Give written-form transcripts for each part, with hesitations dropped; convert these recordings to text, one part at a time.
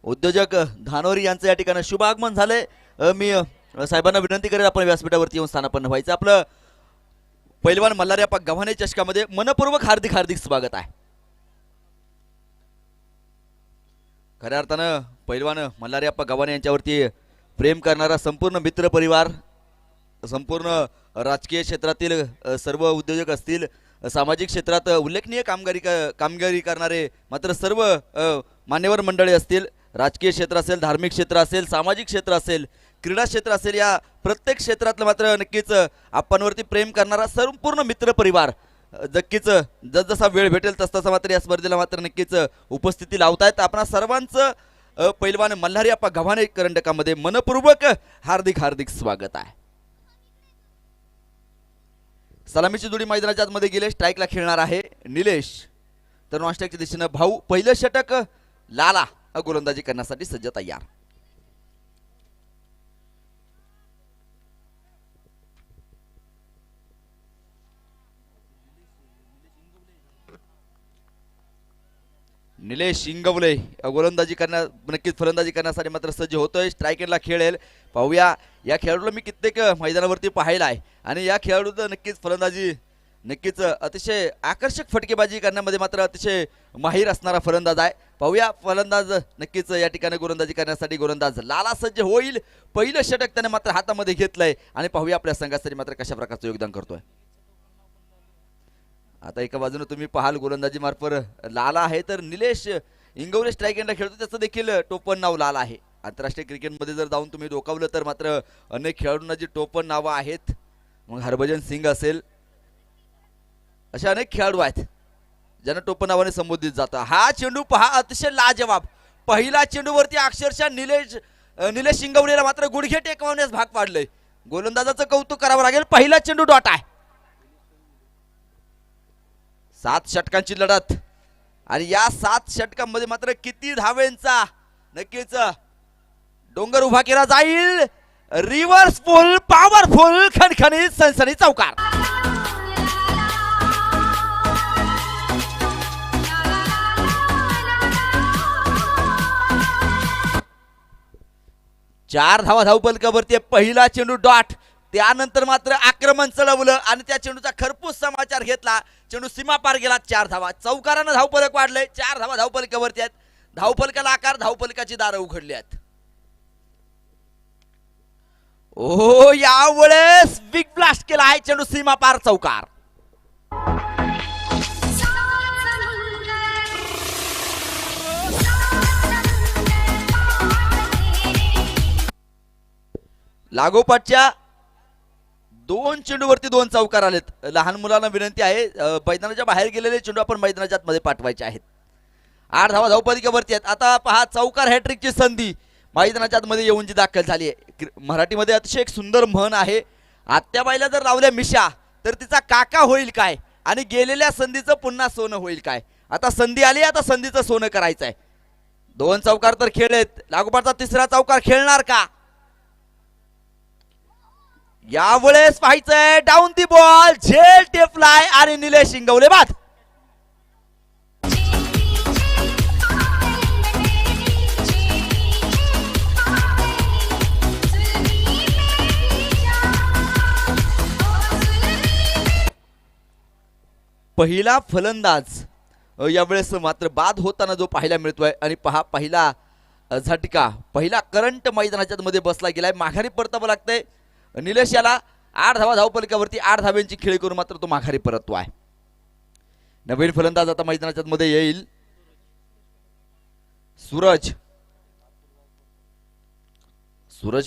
उद्योजक धानोरी यांचं या ठिकाणी शुभ आगमन झाले। मी साहेबांना विनंती करेन आपण व्यासपीठावरती येऊन स्थानापन्न व्हायचं। आपलं पैलवान मल्हारप्पा गव्हाणे चषकामध्ये मनपूर्वक हार्दिक हार्दिक स्वागत आहे। खऱ्या अर्थानं पैलवान मल्हारप्पा गव्हाणे यांच्यावरती प्रेम करणारा संपूर्ण मित्र परिवार, संपूर्ण राजकीय क्षेत्रातील सर्व उद्योजक असतील, सामाजिक क्षेत्रात उल्लेखनीय कामगिरी करणारे मात्र सर्व मान्यवर मंडळी असतील, राजकीय क्षेत्र असेल, धार्मिक क्षेत्र असेल, सामाजिक क्षेत्र असेल, क्रीडा क्षेत्र असेल, या प्रत्येक क्षेत्रातलं मात्र नक्कीच आपणवरती प्रेम करणारा संपूर्ण मित्र परिवार नक्कीच जसजसा वेळ भेटेल तसतसा मात्र या स्पर्धेला मात्र नक्कीच उपस्थिती लावतायत। आपणा सर्वांचं पैलवान मल्हारप्पा गव्हाणे करंडकामध्ये मनपूर्वक हार्दिक हार्दिक स्वागत आहे। सलामीची जोडी मैदानाच्या आतमध्ये गेले, स्ट्राईकला खेळणार आहे निलेश, तर नॉनस्ट्राईकच्या दिशेनं भाऊ पहिलं षटक लाला गोलंदाजी करण्यासाठी सज्ज तयार। निलेश इंगवले गोलंदाजी नक्कीच फलंदाजी करण्यासाठी मात्र सज्ज होतोय। स्ट्रायकरला खेळेल, पाहूया या खेळाडूला मी कित्येक मैदानावरती पाहिला आहे आणि या खेळाडूचं नक्कीच फलंदाजी नक्कीच अतिशय आकर्षक फटकेबाजी करण्यामध्ये मात्र अतिशय माहीर असणारा फलंदाज आहे। पाहूया फलंदाज नक्कीच या ठिकाणी गोलंदाजी करण्यासाठी गोलंदाज लाला सज्ज होईल। पहिलं षटक त्याने मात्र हातामध्ये घेतलंय आणि पाहूया आपल्या संघासाठी मात्र कशा प्रकारचं योगदान करतोय। आता एका बाजूने तुम्ही पाहाल गोलंदाजी मार्फत लाला आहे, तर निलेश इंगवले स्ट्राईक एंडला खेळतो, त्याचं देखील टोपण नाव लाला आहे। आंतरराष्ट्रीय क्रिकेटमध्ये जर जाऊन तुम्ही डोकावलं तर मात्र अनेक खेळाडूंना जी टोपण नावं आहेत, मग हरभजन सिंग असेल, असे अनेक खेळाडू आहेत ज्यांना टोपण नावाने संबोधित जातं। हा चेंडू पहा, अतिशय लाजवाब पहिला चेंडूवरती अक्षरशः निलेश इंगवलेला मात्र गुडघे टेकवण्यास भाग पाडले। गोलंदाजाचं कौतुक करावं लागेल, पहिला चेंडू डॉट आहे। 7 षटकांची लढत आणि या 7 षटकांमध्ये मात्र किती धावेंचा नक्कीच डोंगर उभा केला जाईल। रिव्हर्सफुल पॉवरफुल खणखणीत सनसनी चौकार। चार धावा धावपलकावरती पहिला चेंडू डॉट, त्यानंतर मात्र आक्रमण चढवलं आणि त्या चेंडूचा खरपूस समाचार घेतला, चेंडू सीमा पार गेला। 4 धावा, चौकारानं धावपलक वाढले, 4 धावा धावपलकावरती आहेत। धावपलकाला आकार, धावपलकाची दारं उघडली आहेत। ओ यावेळेस बिग ब्लास्ट केला आहे, चेंडू सीमा पार चौकार। लागोपाठच्या 2 चेंडूवरती 2 चौकार आलेत। लहान मुलांना विनंती आहे, मैदानाच्या बाहेर गेलेले चेंडू आपण मैदानाच्या आतमध्ये पाठवायचे आहेत। 8 धावा धावपलकावरती आहेत। आता पहा चौकार हॅट्रिकची संधी मैदानाच्या आतमध्ये येऊन जी दाखल झाली आहे। मराठीमध्ये अतिशय एक सुंदर म्हण आहे, आत्याबाईला जर लावल्या मिशा तर तिचा काका होईल काय आणि गेलेल्या संधीचं पुन्हा सोनं होईल काय। आता संधी आली, आता संधीचं सोनं करायचं आहे। 2 चौकार तर खेळलेत, लागोपाठचा तिसरा चौकार खेळणार का? यावेळेस पाहायचंय डाऊन दी बॉल, झेल टेफ्लाय आणि निलेश इंगवले बाद। पहिला फलंदाज यावेळेस मात्र बाद होताना जो पाहायला मिळतोय आणि पहा पहिला झटका, पहिला करंट मैदानाच्या मध्ये बसला गेलाय, माघारी परतावं लागतंय। निलेश याला 8 धावा धावपलकावरती 8 धाव्यांची खेळी करून मात्र तो माघारी परततो आहे। नवीन फलंदाज आता मैदानाच्या मध्ये येईल, सूरज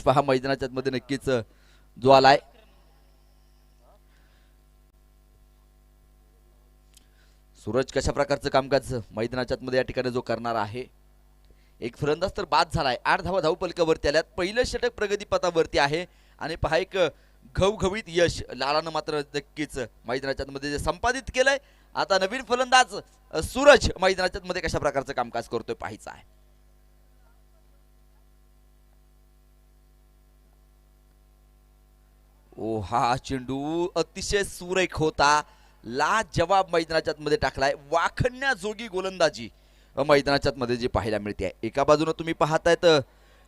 पहा मैदानाच्या मध्ये नक्कीच जो आलाय। सूरज कशा प्रकारचं कामकाज मैदानाच्या मध्ये या ठिकाणी जो करणार आहे। एक फलंदाज तर बाद झालाय, 8 धावा धावपलकावरती आल्यात, पहिलं षटक प्रगतीपथावरती आहे आणि पहा एक घवघवीत यश लालानं मात्र नक्कीच मैदानाच्या मध्ये जे संपादित केलंय। आता नवीन फलंदाज सूरज मैदानाच्या मध्ये कशा प्रकारचं कामकाज करतोय पाहायचं आहे। ओ हा चेंडू अतिशय सुरेख होता, लाजवाब मैदानाच्या मध्ये टाकलाय, वाखण्याजोगी गोलंदाजी मैदानाच्या मध्ये जी पाहायला मिळते आहे. एका बाजूने तुम्ही पाहतायत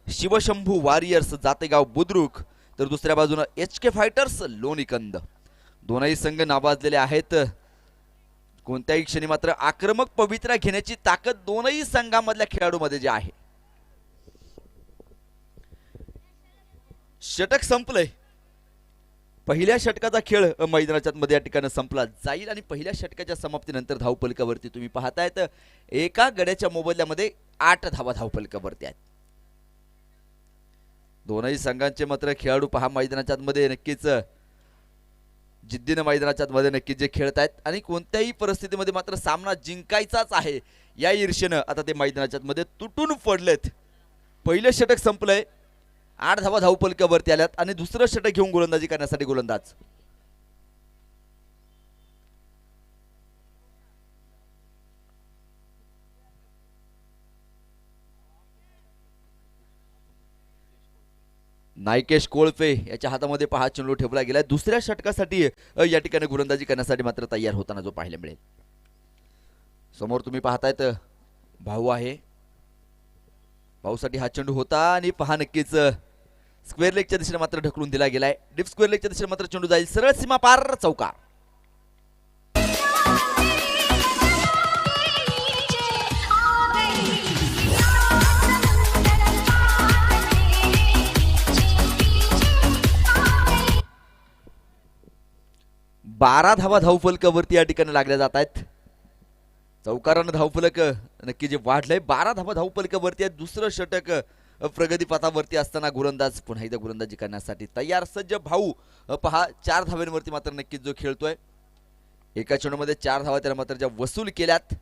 शिवशंभू वॉरियर्स जातेगाव बुद्रुक, तर दुसऱ्या बाजूने HK फायटर्स लोणीकंद. दोनही संघ नावाजलेले आहेत. कोणत्याही क्षणी मात्र आक्रमक पवित्रा घेण्याची ताकद दोनही संघामधल्या खेळाडूंमध्ये जी आहे. षटक संपलंय. पहिल्या षटकाचा खेळ मैदानाच्या मध्ये या ठिकाणी संपला जाईल आणि पहिल्या षटकाच्या समाप्तीनंतर धावफलकावरती तुम्ही पाहतायत एका गड्याच्या मोबदल्यामध्ये 8 धावा धावफलकावरती आहेत. दोनही संघांचे मात्र खेळाडू पहा मैदानाच्या मध्ये नक्कीच जिद्दीने मैदानाच्या मध्ये नक्कीच जे खेळत आहेत आणि कोणत्याही परिस्थितीमध्ये मात्र सामना जिंकायचाच आहे या ईर्षेनं आता ते मैदानाच्या मध्ये तुटून पडलेत. पहिलं षटक संपलंय, 8 धावा धावफलकावरती आल्यात आणि दुसरं षटक घेऊन गोलंदाजी करण्यासाठी गोलंदाज. नायकेश कोळपे याच्या हातामध्ये पहा चेंडू ठेवला गेलाय. दुसऱ्या षटकासाठी या ठिकाणी गोलंदाजी करण्यासाठी मात्र तयार होताना जो पाहायला मिळेल. समोर तुम्ही पाहतायत भाऊ आहे. भाऊसाठी हा चेंडू होता आणि पहा नक्कीच स्क्वेअर लेगच्या दिशेने मात्र ढकलून दिला गेलाय. डीप स्क्वेअर लेगच्या दिशेने मात्र चेंडू जाईल सरळ सीमा पार चौकार. बारा धावा धावफलकावरती या ठिकाणी लागल्या जात आहेत. चौकारानं धावफलक नक्की जे वाढलंय 12 धावा धावफलकावरती आहे. दुसरं षटक प्रगतीपथावरती असताना गोलंदाज पुन्हा एकदा गोलंदाजी करण्यासाठी तयार सज्ज भाऊ पहा 4 धावांवरती मात्र नक्कीच जो खेळतोय. एका चेंडूमध्ये 4 धावा त्याला मात्र ज्या वसूल केल्यात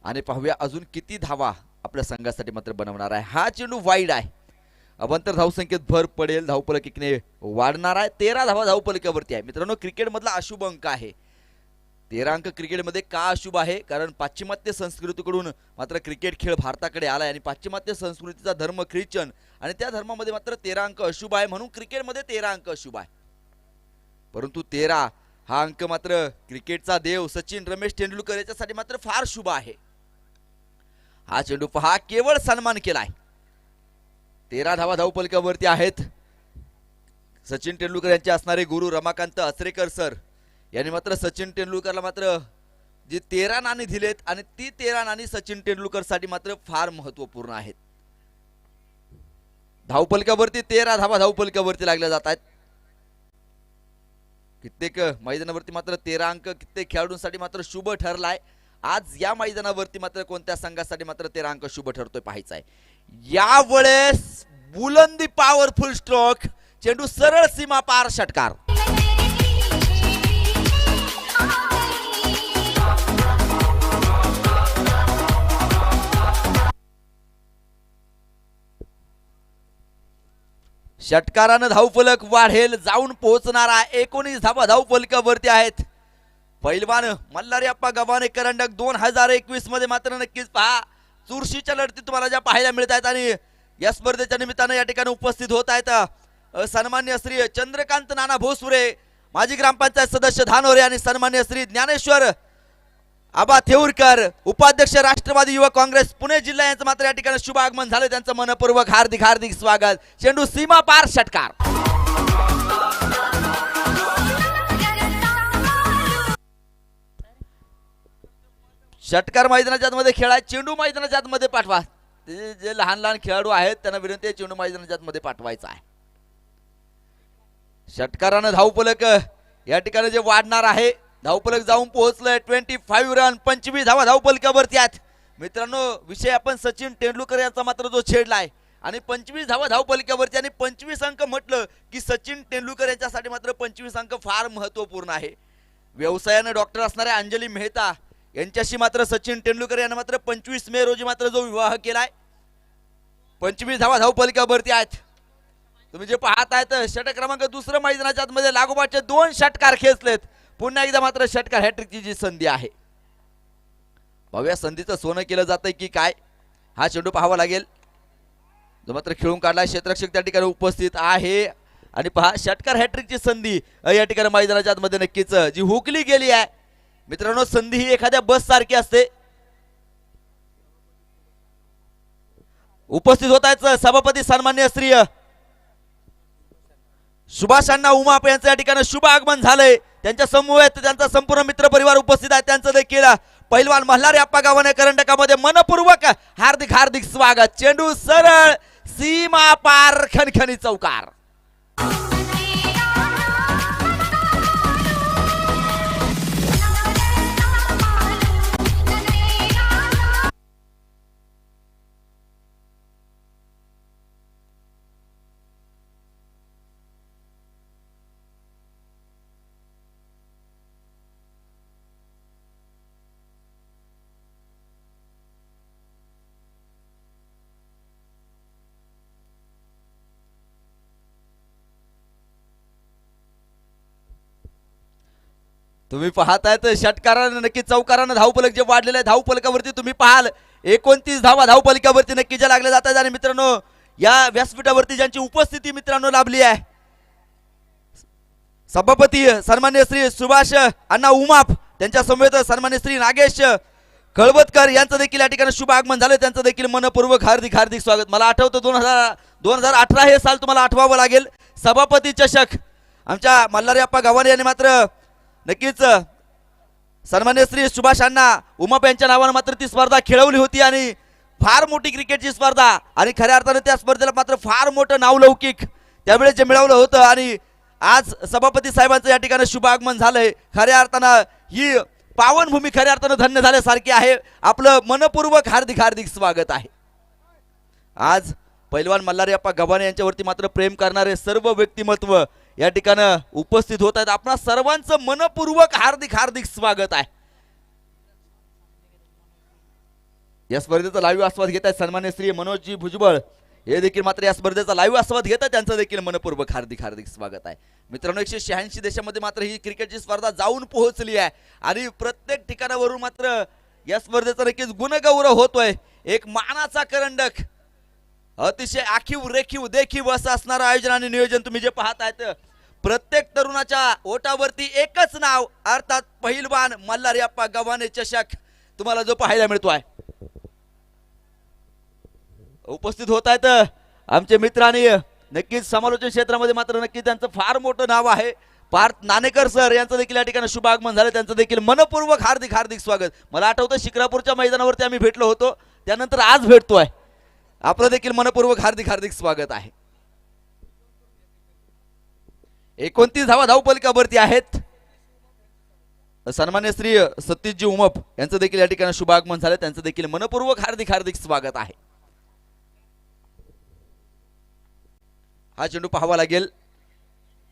आणि पाहूया अजून किती धावा आपल्या संघासाठी मात्र बनवणार आहे. हा चेंडू वाईड आहे. अवंतर धावसंख्येत भर पडेल. धावफलक एकने वाढणार आहे. 13 धावा धावफलकावरती आहे. मित्रांनो क्रिकेट मधला अशुभ अंक आहे. 13 अंक क्रिकेटमध्ये का अशुभ आहे कारण पाश्चिमात्य संस्कृतीकडून मात्र क्रिकेट खेळ भारताकडे आलाय आणि पाश्चिमात्य संस्कृतीचा धर्म ख्रिश्चन आणि त्या धर्मामध्ये मात्र 13 अंक अशुभ आहे म्हणून क्रिकेटमध्ये 13 अंक अशुभ आहे. परंतु 13 हा अंक मात्र क्रिकेटचा देव सचिन रमेश तेंडुलकर याच्यासाठी मात्र फार शुभ आहे. हा चेंडू पहा केवळ सन्मान केलाय. 13 धावा धावफलकावरती आहेत. सचिन तेंडुलकर यांचे असणारे गुरु रमाकांत अचरेकर सर यांनी मात्र सचिन तेंडुलकरला मात्र जी 13 नाणी दिलेत आणि ती 13 नाणी सचिन तेंडुलकर साठी मात्र फार महत्वपूर्ण आहेत. धावफलकावरती 13 धावा धावफलकावरती लागल्या जात आहेत. कित्येक मैदानावरती मात्र 13 अंक कित्येक खेळाडूंसाठी मात्र शुभ ठरलाय. आज या मैदानावरती मात्र कोणत्या संघासाठी मात्र 13 अंक शुभ ठरतोय पाहायचा आहे. यावेळेस बुलंदी पॉवरफुल स्ट्रोक चेंडू सरळ सीमा पार षटकार. षटकारानं धावफलक वाढेल जाऊन पोहोचणारा 19 धावा धावफलकावरती आहेत. पैलवान मल्हारीअप्पा गव्हाणे करंडक 2021 मध्ये मात्र नक्कीच पहा चुरशीच्या लढती तुम्हाला ज्या पाहायला मिळत आहेत आणि या स्पर्धेच्या निमित्तानं या ठिकाणी उपस्थित होत आहेत सन्मान्य श्री चंद्रकांत नाना भोसुरे माजी ग्रामपंचायत सदस्य धानोरे आणि सन्मान्य श्री ज्ञानेश्वर आबा थेऊरकर उपाध्यक्ष राष्ट्रवादी युवक काँग्रेस पुणे जिल्हा यांचं मात्र या ठिकाणी शुभ आगमन झाले. त्यांचं मनपूर्वक हार्दिक हार्दिक स्वागत. चेंडू सीमा पार षटकार. षटकार मैदानाच्या मध्ये खेळाय. चेंडू मैदानाच्या मध्ये पाठवा. जे लहान लहान खेळाडू आहेत त्यांना विनंती आहे चेंडू मैदानाच्या मध्ये पाठवायचा आहे. षटकारानं धावफलक या ठिकाणी जे वाढणार आहे. धावफलक जाऊन पोहोचलंय 25 रन 25 धावा धावफलकावरती आहेत. मित्रांनो विषय आपण सचिन तेंडुलकर यांचा मात्र जो छेडलाय आणि 25 धावा धावफलकावरती आणि 25 अंक म्हटलं की सचिन तेंडुलकर यांच्यासाठी मात्र 25 अंक फार महत्वपूर्ण आहे. व्यवसायाने डॉक्टर असणाऱ्या अंजली मेहता यांच्याशी मात्र सचिन तेंडुलकर यांनी मात्र 25 मे रोजी मात्र जो विवाह केलाय. 25 धावा धावफलकावरती आहेत. तुम्ही जे पाहत आहेत षटक क्रमांक दुसरं मैदानाच्या मध्ये लागोपाठचे 2 षटकार खेचलेत. पुन्हा एकदा मात्र षटकार हॅट्रिकची जी संधी आहे. भव्या संधीचं सोनं केलं जातंय की काय हा चेंडू पाहावा लागेल. जो मात्र खेळून काढलाय क्षेत्ररक्षक त्या ठिकाणी उपस्थित आहे आणि पहा षटकार हॅट्रिकची संधी या ठिकाणी मैदानाच्या मध्ये नक्कीच जी हुकली गेली आहे. मित्रांनो संधी ही एखाद्या बस सारखी असते. उपस्थित होत आहेत सभापती सन्मान्य श्री सुभाष अण्णा उमाप यांचं या ठिकाणी शुभ आगमन झालंय. त्यांच्या समूहात त्यांचा संपूर्ण मित्र परिवार उपस्थित आहे. त्यांचं देखील पैलवान मल्हारी आप्पा गावाने करंडकामध्ये मनपूर्वक हार्दिक हार्दिक स्वागत. चेंडू सरळ सीमा पार खणखणी चौकार. तुम्ही पाहताय तर षटकारानं नक्की चौकारानं धावफलक जे वाढलेलं आहे धावफलकावरती तुम्ही पाहाल 29 धावा धावफलकावरती नक्की ज्या लागल्या जातात. आणि मित्रांनो या व्यासपीठावरती ज्यांची उपस्थिती मित्रांनो लाभली आहे सभापती सन्मान्य श्री सुभाष अण्णा उमाप त्यांच्या समवेत सन्मान्य श्री नागेश कळवतकर यांचं देखील या ठिकाणी शुभ आगमन झालं. त्यांचं देखील मनपूर्वक हार्दिक हार्दिक स्वागत. मला आठवतं 2018 हे साल तुम्हाला आठवावं लागेल. सभापती चषक आमच्या मल्हारी आप्पा गावाने यांनी मात्र नक्कीच सन्मान्य श्री सुभाष अण्णा उमाप यांच्या नावानं मात्र ती स्पर्धा खेळवली होती आणि फार मोठी क्रिकेटची स्पर्धा आणि खऱ्या अर्थाने त्या स्पर्धेला मात्र फार मोठं नावलौकिक त्यावेळेस जे मिळवलं होतं. आणि आज सभापती साहेबांचं या ठिकाणी शुभ आगमन झालंय. खऱ्या अर्थानं ही पावनभूमी खऱ्या अर्थानं धन्य झाल्यासारखी आहे. आपलं मनपूर्वक हार्दिक हार्दिक स्वागत आहे. आज पैलवान मल्हारी आप्पा गव्हाणे यांच्यावरती मात्र प्रेम करणारे सर्व व्यक्तिमत्व या ठिकाणी उपस्थित होत आहेत. आपणा सर्वांचं मनपूर्वक हार्दिक हार्दिक स्वागत आहे. या स्पर्धेचा लाईव्ह आस्वाद घेत आहेत सन्मान्य श्री मनोजजी भुजबळ हे देखील मात्र या स्पर्धेचा लाईव्ह आस्वाद घेत आहेत. त्यांचं देखील मनपूर्वक हार्दिक हार्दिक स्वागत आहे. मित्रांनो 186 देशामध्ये मात्र ही क्रिकेटची स्पर्धा जाऊन पोहोचली आहे आणि प्रत्येक ठिकाणावरून मात्र या स्पर्धेचा नक्कीच गुणगौरव होतोय. एक मानाचा करंडक अतिशय आखीव रेखीव देखीव असं असणारं आयोजन आणि नियोजन तुम्ही जे पाहत आहेत. प्रत्येक तरुणाच्या ओटावरती एकच नाव अर्थात पहिलवान मल्हारी आप्पा गव्हाणे चषक तुम्हाला जो पाहायला मिळतो आहे. उपस्थित होत आहेत आमचे मित्र आणि नक्कीच समालोचन क्षेत्रामध्ये मात्र नक्की त्यांचं फार मोठं नाव आहे. पार्थ नाणेकर सर यांचं देखील या ठिकाणी शुभ आगमन झालं. त्यांचं देखील मनपूर्वक हार्दिक हार्दिक स्वागत. मला आठवतं शिक्रापूरच्या मैदानावरती आम्ही भेटलो होतो त्यानंतर आज भेटतोय. आपलं देखील मनपूर्वक हार्दिक हार्दिक स्वागत आहे. 29 धावा धावफलकावरती आहेत. सन्मान्य श्री सतीशजी उमप यांचं देखील या ठिकाणी शुभ आगमन झालं. त्यांचं देखील मनपूर्वक हार्दिक हार्दिक स्वागत आहे. हा चेंडू पाहावा लागेल.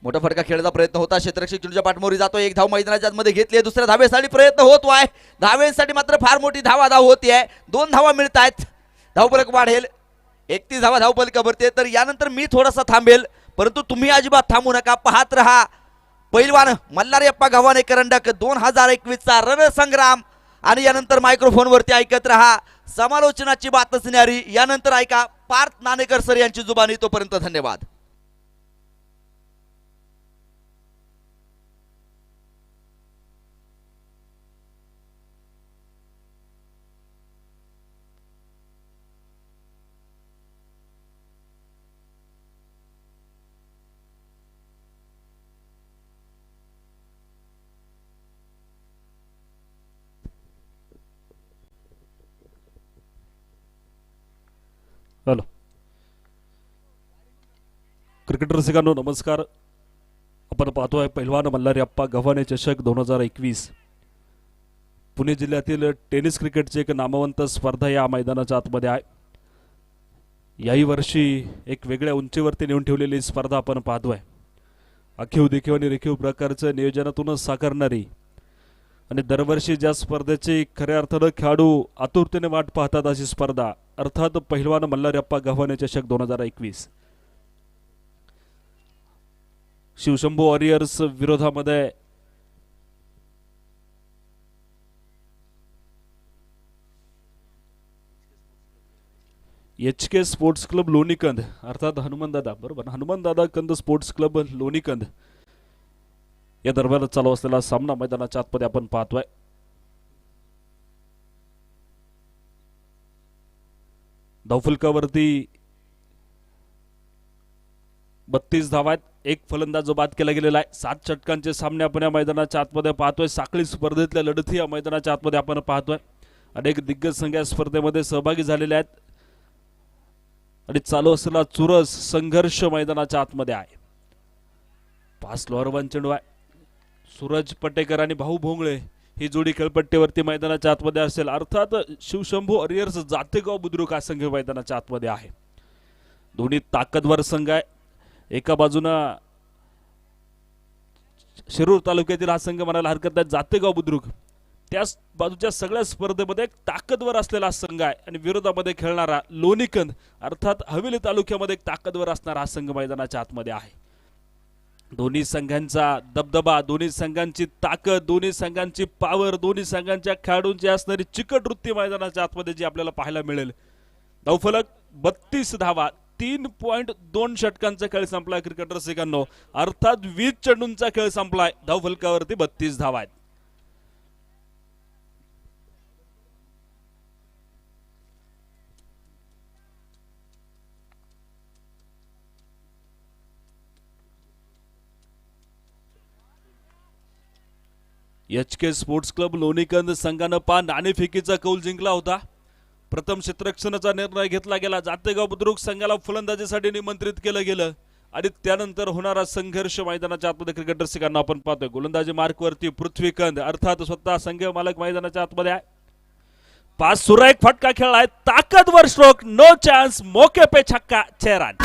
मोठा फटका खेळण्याचा प्रयत्न होता. क्षेत्ररक्षक चेंडूच्या पाठमोरी जातो. एक धाव मैदानाच्या आतमध्ये घेतली. दुसऱ्या धावेसाठी प्रयत्न होतो आहे. धावेसाठी मात्र फार मोठी धाव होती आहे. 2 धावा मिळत आहेत. धावफलक वाढेल. 31 धावा धावफलकावरती. तर यानंतर मी थोडासा थांबेल परंतु तुम्ही अजिबात थांबू नका. पाहत रहा पैलवान मल्हारी आप्पा गव्हाणे करंडक 2021चा रणसंग्राम. आणि यानंतर मायक्रोफोनवरती ऐकत रहा समालोचनाची बातच न्यारी. यानंतर ऐका पार्थ नाणेकर सर यांची जुबानी. तोपर्यंत धन्यवाद. हॅलो क्रिकेट रसिकांनो नमस्कार. आपण पाहतोय पहिलवान मल्हारी आप्पा गव्हाणे चषक 2021 पुणे जिल्ह्यातील टेनिस क्रिकेटची एक नामवंत स्पर्धा या मैदानाच्या आतमध्ये आहे. याही वर्षी एक वेगळ्या उंचीवरती नेऊन ठेवलेली स्पर्धा आपण पाहतोय. आखीव देखीव आणि रेखीव प्रकारचं नियोजनातूनच साकारणारी आणि दरवर्षी ज्या स्पर्धेची खऱ्या अर्थानं खेळाडू आतुरतेने वाट पाहतात अशी स्पर्धा अर्थात पहिलवान मल्हारी आप्पा गव्हाणे चषक 2021. शिवशंभू वॉरियर्स विरोधामध्ये HK स्पोर्ट्स क्लब लोणीकंद अर्थात हनुमानदादा बरोबर हनुमानदादा कंद स्पोर्ट्स क्लब लोणीकंद या दरम्यान चालू असलेला सामना मैदानाच्या आतमध्ये आपण पाहतोय. धावफलकावरती 32 धावा आहेत. एक फलंदाज जो बाद केला गेलेला आहे. 7 षटकांचे सामने आपण या मैदानाच्या आतमध्ये पाहतोय. साखळी स्पर्धेतल्या लढती या मैदानाच्या आतमध्ये आपण पाहतोय. अनेक दिग्गज संघ या स्पर्धेमध्ये सहभागी झालेले आहेत आणि चालू असलेला चुरस संघर्ष मैदानाच्या आतमध्ये आहे. 5 लोअर वन चेंडू आहे. सूरज पटेकर आणि भाऊ भोंगळे ही जोडी खेळपट्टीवरती मैदानाच्या आतमध्ये असेल. अर्थात शिवशंभू अरियर्स जातेगाव बुद्रुक हा संघ मैदानाच्या आतमध्ये आहे. दोन्ही ताकदवर संघ आहे. एका बाजूने शिरूर तालुक्यातील हा संघ म्हणायला हरकत नाही, जातेगाव बुद्रुक. त्याच बाजूच्या सगळ्या स्पर्धेमध्ये एक ताकदवर असलेला संघ आहे आणि विरोधामध्ये खेळणारा लोणीकंद अर्थात हवेली तालुक्यामध्ये एक ताकदवर असणारा हा संघ मैदानाच्या आतमध्ये आहे. दोन्ही संघांचा दबदबा, दोन्ही संघांची ताकद, दोन्ही संघांची पॉवर, दोन्ही संघांच्या खेळाडूंची असणारी चिकट वृत्ती मैदानाच्या आतमध्ये जी आपल्याला पाहायला मिळेल. धावफलक 32 धावा, 3.2 षटकांचा खेळ संपलाय क्रिकेट रसिकांनो. अर्थात 20 चेंडूंचा खेळ संपलाय. धावफलकावरती 32 धावा आहेत. एच.के. स्पोर्ट्स क्लब लोणीकंद संघानं नाणेफेकीचा कौल जिंकला होता. प्रथम क्षेत्ररक्षणाचा निर्णय घेतला गेला. जातेगाव बुद्रुक संघाला फलंदाजीसाठी निमंत्रित केलं गेलं आणि त्यानंतर होणारा संघर्ष मैदानाच्या आतमध्ये क्रिकेट रसिकांना आपण पाहतोय. गोलंदाजी मार्कवरती पृथ्वीकंद अर्थात स्वतः संघ मालक मैदानाच्या आतमध्ये आहे. 5 सुरेख फटका खेळलाय. ताकदवर स्ट्रोक, नो चान्स, मौके पे छक्का, 6 रन.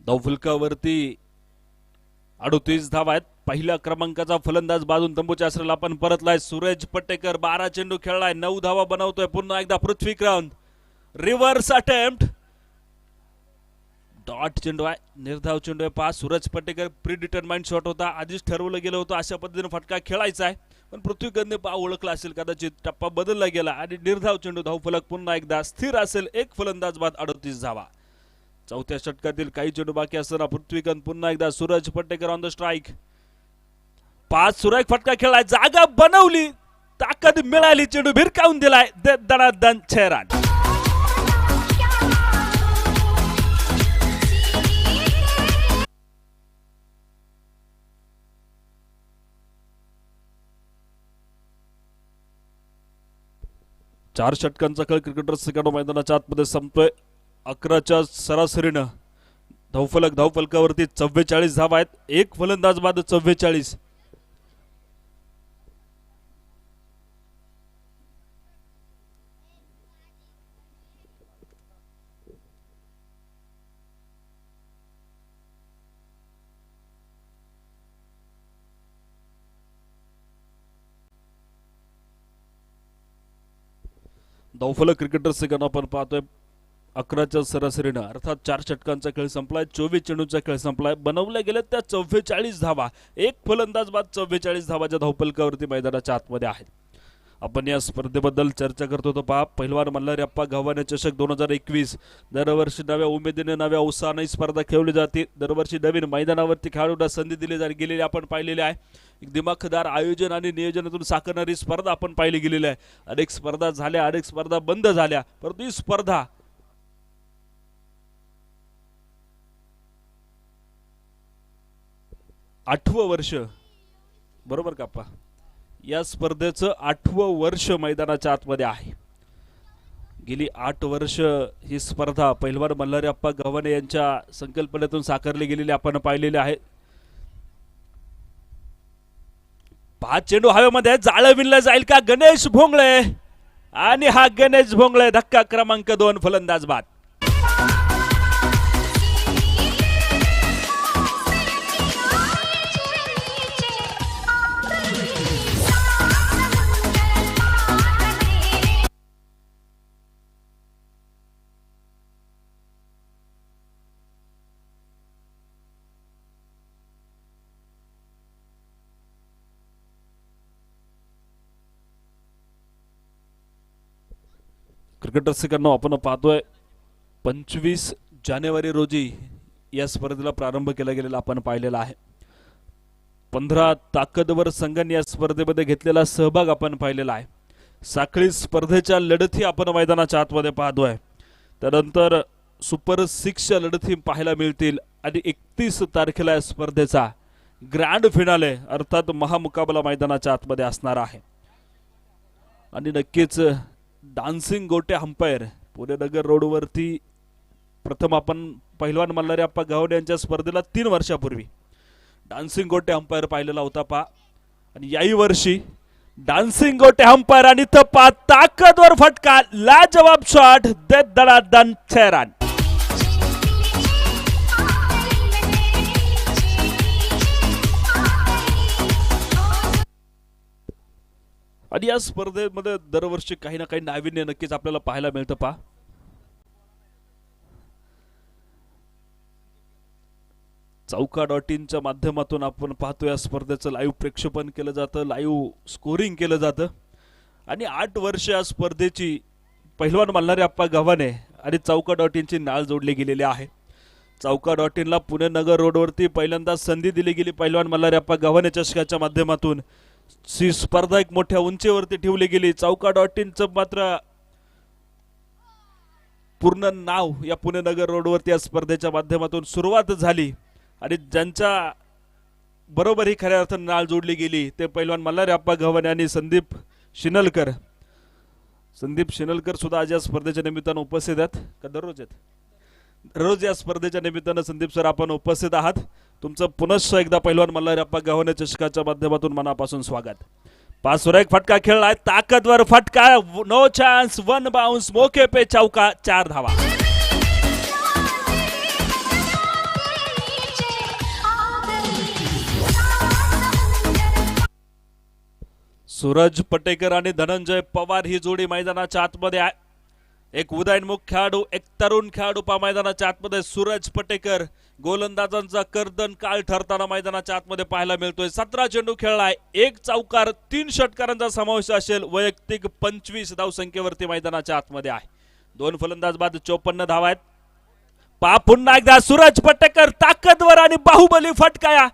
धावफलकावरती 38 धावा आहेत. पहिल्या क्रमांकाचा फलंदाज बाजून तंबूच्या आश्रयाला आपण परतलाय. सूरज पटेकर 12 चेंडू खेळलाय, 9 धावा बनवतोय. पुन्हा एकदा पृथ्वीकंद रिव्हर्स अटेम्प्ट, डॉट चेंडू आहे, निर्धाव चेंडू आहे. 5 Suraj Patekar pre determined shot होता, आधीच ठरवलं गेलं होतं अशा पद्धतीने फटका खेळायचा आहे, पण पृथ्वीकंदने ओळखला असेल कदाचित, टप्पा बदलला गेला आणि निर्धाव चेंडू. धावफलक पुन्हा एकदा स्थिर असेल. एक फलंदाज बाद, 38 धावा. चौथ्या षटकातील काही चेंडू बाकी असताना पृथ्वीकंद पुन्हा एकदा Suraj Patekar on the strike. 5 सुरेख फटका खेळलाय, जागा बनवली, ताकद मिळाली, चेंडू भिरकावून दिलाय, दणादण 6 रन. चार षटकांचा खेळ क्रिकेटर सेकंड मैदानाच्या आतमध्ये संपतोय. 11च्या सरासरीनं धावफलकावरती 44 धावा आहेत. एक फलंदाज बाद, 44. धावफलक क्रिकेटर सेकंड आपण पाहतोय 11च्या सरासरीनं अर्थात 4 षटकांचा खेळ संपलाय. 24 चेंडूचा खेळ संपलाय. बनवल्या गेल्या त्या 44 धावा. एक फलंदाज बाद, 44 धावाच्या धावफलकावरती मैदानाच्या आतमध्ये आहेत. आपण या स्पर्धेबद्दल चर्चा करतो होतो. पहा, पहिलवान मल्हारप्पा गव्हाणे चषक 2021 दरवर्षी नव्या उमेदीने, नव्या उत्साहाने स्पर्धा खेळली जाते. दरवर्षी नवीन मैदानावरती खेळाडूंना संधी दिली गेलेली आपण पाहिलेली आहे. एक दिमाखदार आयोजन आणि नियोजनातून साकारणारी स्पर्धा आपण पाहिली गेलेली आहे. अनेक स्पर्धा झाल्या, अनेक स्पर्धा बंद झाल्या, परंतु ही स्पर्धा आठवं वर्ष, बरोबर का पा, या स्पर्धेचं 8वं वर्ष मैदानाच्या आतमध्ये आहे. गेली 8 वर्ष ही स्पर्धा पहिलवान मल्हारप्पा गव्हाणे यांच्या संकल्पनेतून साकारली गेलेली आपण पाहिलेली आहे. 5 चेंडू हवेमध्ये, जाळं विणलं जाईल का? गणेश भोंगळे, आणि हा गणेश भोंगळे धक्का क्रमांक 2, फलंदाज बाद. क्रिकेट रसिकांना आपण पाहतोय 25 जानेवारी रोजी या स्पर्धेला प्रारंभ केला गेलेला आपण पाहिलेला आहे. 15 ताकदवर संघांनी या स्पर्धेमध्ये घेतलेला सहभाग आपण पाहिलेला आहे. साखळी स्पर्धेच्या लढती आपण मैदानाच्या आतमध्ये पाहतोय. त्यानंतर सुपर 6च्या लढती पाहायला मिळतील आणि 31 तारखेला या स्पर्धेचा ग्रँड फिनाले अर्थात महामुकाबला मैदानाच्या आतमध्ये असणार आहे. आणि नक्कीच डान्सिंग गोटे अंपायर पुणे नगर रोडवरती प्रथम आपण पहिलवान मल्हारी अप्पा गव्हाणे यांच्या स्पर्धेला 3 वर्षापूर्वी डान्सिंग गोटे अंपायर पाहिलेला होता पा. आणि याही वर्षी डान्सिंग गोटे अंपायर आणि तपा ताकदवर फटका लाजवाब शॉट देत दणादण 6 रन. आणि या स्पर्धेमध्ये दरवर्षी काही ना काही नाविन्य नक्कीच आपल्याला पाहायला मिळतं पा. चौका.in च्या माध्यमातून आपण पाहतो या स्पर्धेचं लाईव्ह प्रक्षेपण केलं जातं, लाईव्ह स्कोरिंग केलं जातं. आणि 8 वर्ष या स्पर्धेची पहिलवान मल्हारी अप्पा गव्हाणे आणि चौका.in ची नाळ जोडली गेलेली आहे. चौका.in ला पुणे नगर रोडवरती पहिल्यांदा संधी दिली गेली पहिलवान मल्हारी अप्पा गव्हाणे चषकाच्या माध्यमातून. सी स्पर्धा एक मोठ्या उंचीवरती ठेवली गेली. चौका.in चं मात्र पूर्ण नाव या पुणे नगर रोडवरती या स्पर्धेच्या माध्यमातून सुरुवात झाली. आणि ज्यांच्या बरोबर ही खऱ्या अर्थाने नाळ जोडली गेली ते पहिलवान मल्हारी अप्पा गव्हाणे आणि संदीप शिनलकर. संदीप शिनलकर सुद्धा आज या स्पर्धेच्या निमित्तानं उपस्थित आहेत का दररोज आहेत? दररोज या स्पर्धेच्या निमित्तानं संदीप सर आपण उपस्थित आहात. तुमचं पुनश्च एकदा पहिलवान मल्हारी अप्पा गव्हाणे चषकाच्या माध्यमातून मनापासून स्वागत. 5 सुरेख फटका खेळलाय, ताकदवर फटका, नो चान्स, 1 बाउंस, मौके पे चौका, 4 धावा. सूरज पटेकर आणि धनंजय पवार ही जोडी मैदानाच्या आतमध्ये आहे. एक उदयनमुख खेळाडू, एक तरुण खेळाडू पा मैदानाच्या आतमध्ये. सूरज पटेकर गोलंदाजांचा कर्दन काळ ठरताना मैदानाच्या आतमध्ये पाहायला मिळतोय. 17 चेंडू खेळलाय, 1 चौकार, 3 षटकारांचा समावेश असेल. वैयक्तिक 25 धावसंख्येवरती मैदानाच्या आतमध्ये आहे. 2 फलंदाज बाद 54 धावा आहेत. पा पुन्हा एकदा सूरज पटेकर ताकदवर आणि बाहुबली फटकाया,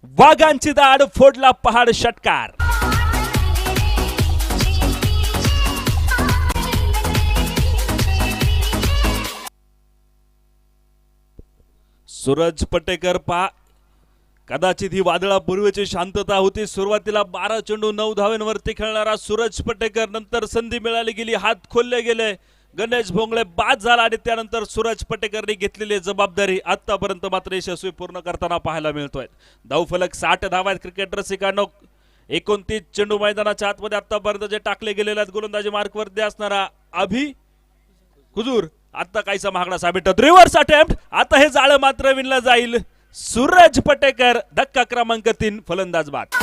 वाघांची दाढ फोडला पहाड षटकार. सूरज पटेकर पहा, कदाचित ही वादळापूर्वीची शांतता होती. सुरुवातीला 12 चेंडू 9 धावांवरती खेळणारा सूरज पटेकर, नंतर संधी मिळाली गेली, हात खोलले गेले, गणेश भोंगळे बाद झाला आणि त्यानंतर सूरज पटेकरने घेतलेली जबाबदारी आतापर्यंत मात्र यशस्वी पूर्ण करताना पाहायला मिळतोय. धावफलक 60 धावा आहेत. क्रिकेट रसिकांनो, 29 चेंडू मैदानाच्या आतमध्ये आतापर्यंत जे टाकले गेलेले आहेत. गोलंदाजी मार्कवरती असणारा अभि हुजूर आता काहीसा महागडा साबित होतो. रिव्हर्स अटेम्प्ट, आता हे जाळं मात्र विणलं जाईल. सूरज पटेकर धक्का क्रमांक 3, फलंदाज बाद.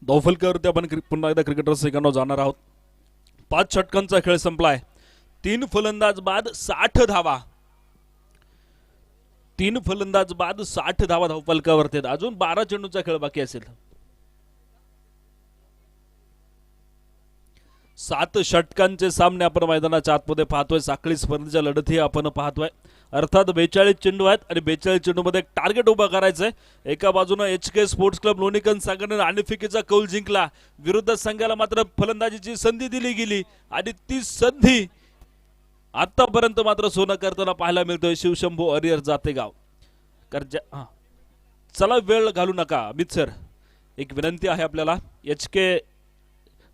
धावफलकावरती आपण पुन्हा एकदा क्रिकेट रसिकांना जाणार आहोत. 5 षटकांचा खेळ संपलाय. 3 फलंदाज बाद 60 धावा. 3 फलंदाज बाद 60 धावा धावफलकावरती. अजून 12 चेंडूचा खेळ बाकी असेल. 7 षटकांचे सामने आपण मैदानाच्या आतमध्ये पाहतोय. साखळी स्पर्धेच्या लढती आपण पाहतोय. अर्थात 42 चेंडू आहेत आणि 42 चेंडूमध्ये एक टार्गेट उभा करायचंय. एका बाजूने HK स्पोर्ट्स क्लब लोणीकंद संघाने नाणेफेकीचा कौल जिंकला. विरुद्ध संघाला मात्र फलंदाजीची संधी दिली गेली आणि ती संधी आतापर्यंत मात्र सोनं करताना पाहायला मिळतोय शिवशंभू अरियर जातेगाव. चला वेळ घालू नका अमित सर, एक विनंती आहे आपल्याला. HK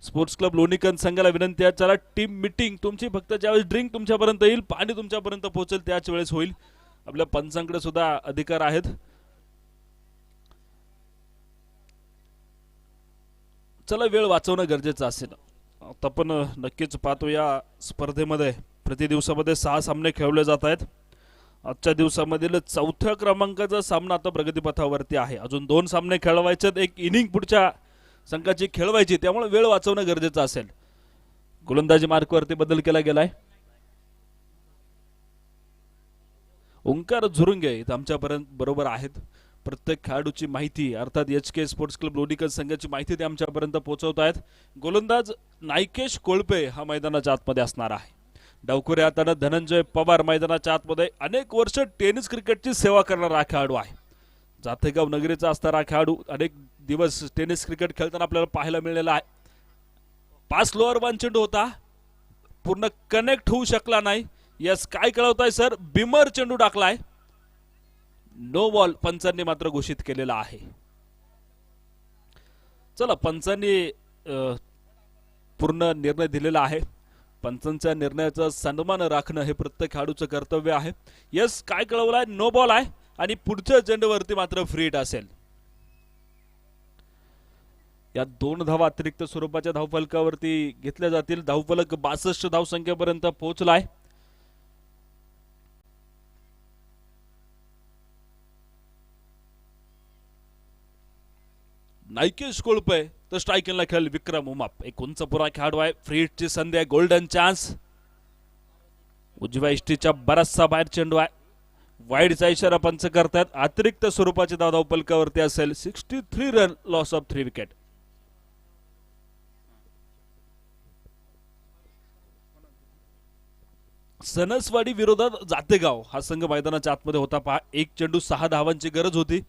स्पोर्ट्स क्लब लोणीकंद संघाला विनंती आहे, चला टीम मीटिंग तुमची फक्त ज्यावेळेस ड्रिंक तुमच्यापर्यंत येईल, पाणी तुमच्यापर्यंत पोहोचेल त्याच वेळेस होईल. आपल्या पंचांकडे सुद्धा अधिकार आहेत. चला वेळ वाचवणं गरजेचं असेल. आता पण नक्कीच पाहतो या स्पर्धेमध्ये प्रति दिवसामध्ये 6 सामने खेळवले जात आहेत. आजच्या दिवसामधील चौथ्या क्रमांकाचा सामना आता प्रगतीपथावरती आहे. अजून 2 सामने खेळवायचे, एक इनिंग पुढच्या संघाची खेळवायची, त्यामुळे वेळ वाचवणं गरजेचं असेल. गोलंदाजी मार्कवरती बदल केला गेलाय. ओंकार झुरुंगे इथं आमच्यापर्यंत बरोबर आहेत. प्रत्येक खेळाडूची माहिती अर्थात एच.के. स्पोर्ट्स क्लब लोणीकर संघाची माहिती ते आमच्यापर्यंत पोहोचवत आहेत. गोलंदाज नायकेश कोळपे हा मैदानाच्या आतमध्ये असणार आहे. डावखुरे हाताने धनंजय पवार मैदानाच्या आतमध्ये अनेक वर्ष टेनिस क्रिकेटची सेवा करणारा खेळाडू आहे. जातेगाव नगरीचा असणारा खेळाडू अनेक दिवस टेनिस क्रिकेट खेळताना आपल्याला पाहायला मिळालेला आहे. 5 लोअर वन चेंडू होता, पूर्ण कनेक्ट होऊ शकला नाही. यस, काय कळवताय सर? बिमर चेंडू टाकलाय. नो बॉल पंचांनी मात्र घोषित केलेला आहे. चला, पंचांनी पूर्ण निर्णय दिलेला आहे. पंचांच्या निर्णयाचा सन्मान राखणं हे प्रत्येक खेळाडूचं कर्तव्य आहे. यस, काय कळवलाय? नो बॉल आहे आणि पुढच्या चेंडूवरती मात्र फ्री हिट असेल. या 2 धावा अतिरिक्त स्वरूपाच्या धावफलकावरती घेतल्या जातील. धावफलक 62 धावसंख्येपर्यंत पोहोचलाय. नायकेश कोळपे तर स्ट्रायकिंगला खेळ विक्रम उमाप. एक उंच पुरा खेळाडू आहे. फ्री हिटची संधी आहे, गोल्डन चान्स. उजव्या इष्टीच्या बराचसा बाहेर चेंडू आहे. वाईडचा इशारा पंच करतात. अतिरिक्त स्वरूपाचे धाव धावफलकावरती असेल. 63 run, loss of 3 wicket. Sanaswadi विरोधात जातेगाव हा संघ मैदानाच्या आतमध्ये होता. पहा, एक चेंडू 6 धावांची गरज होती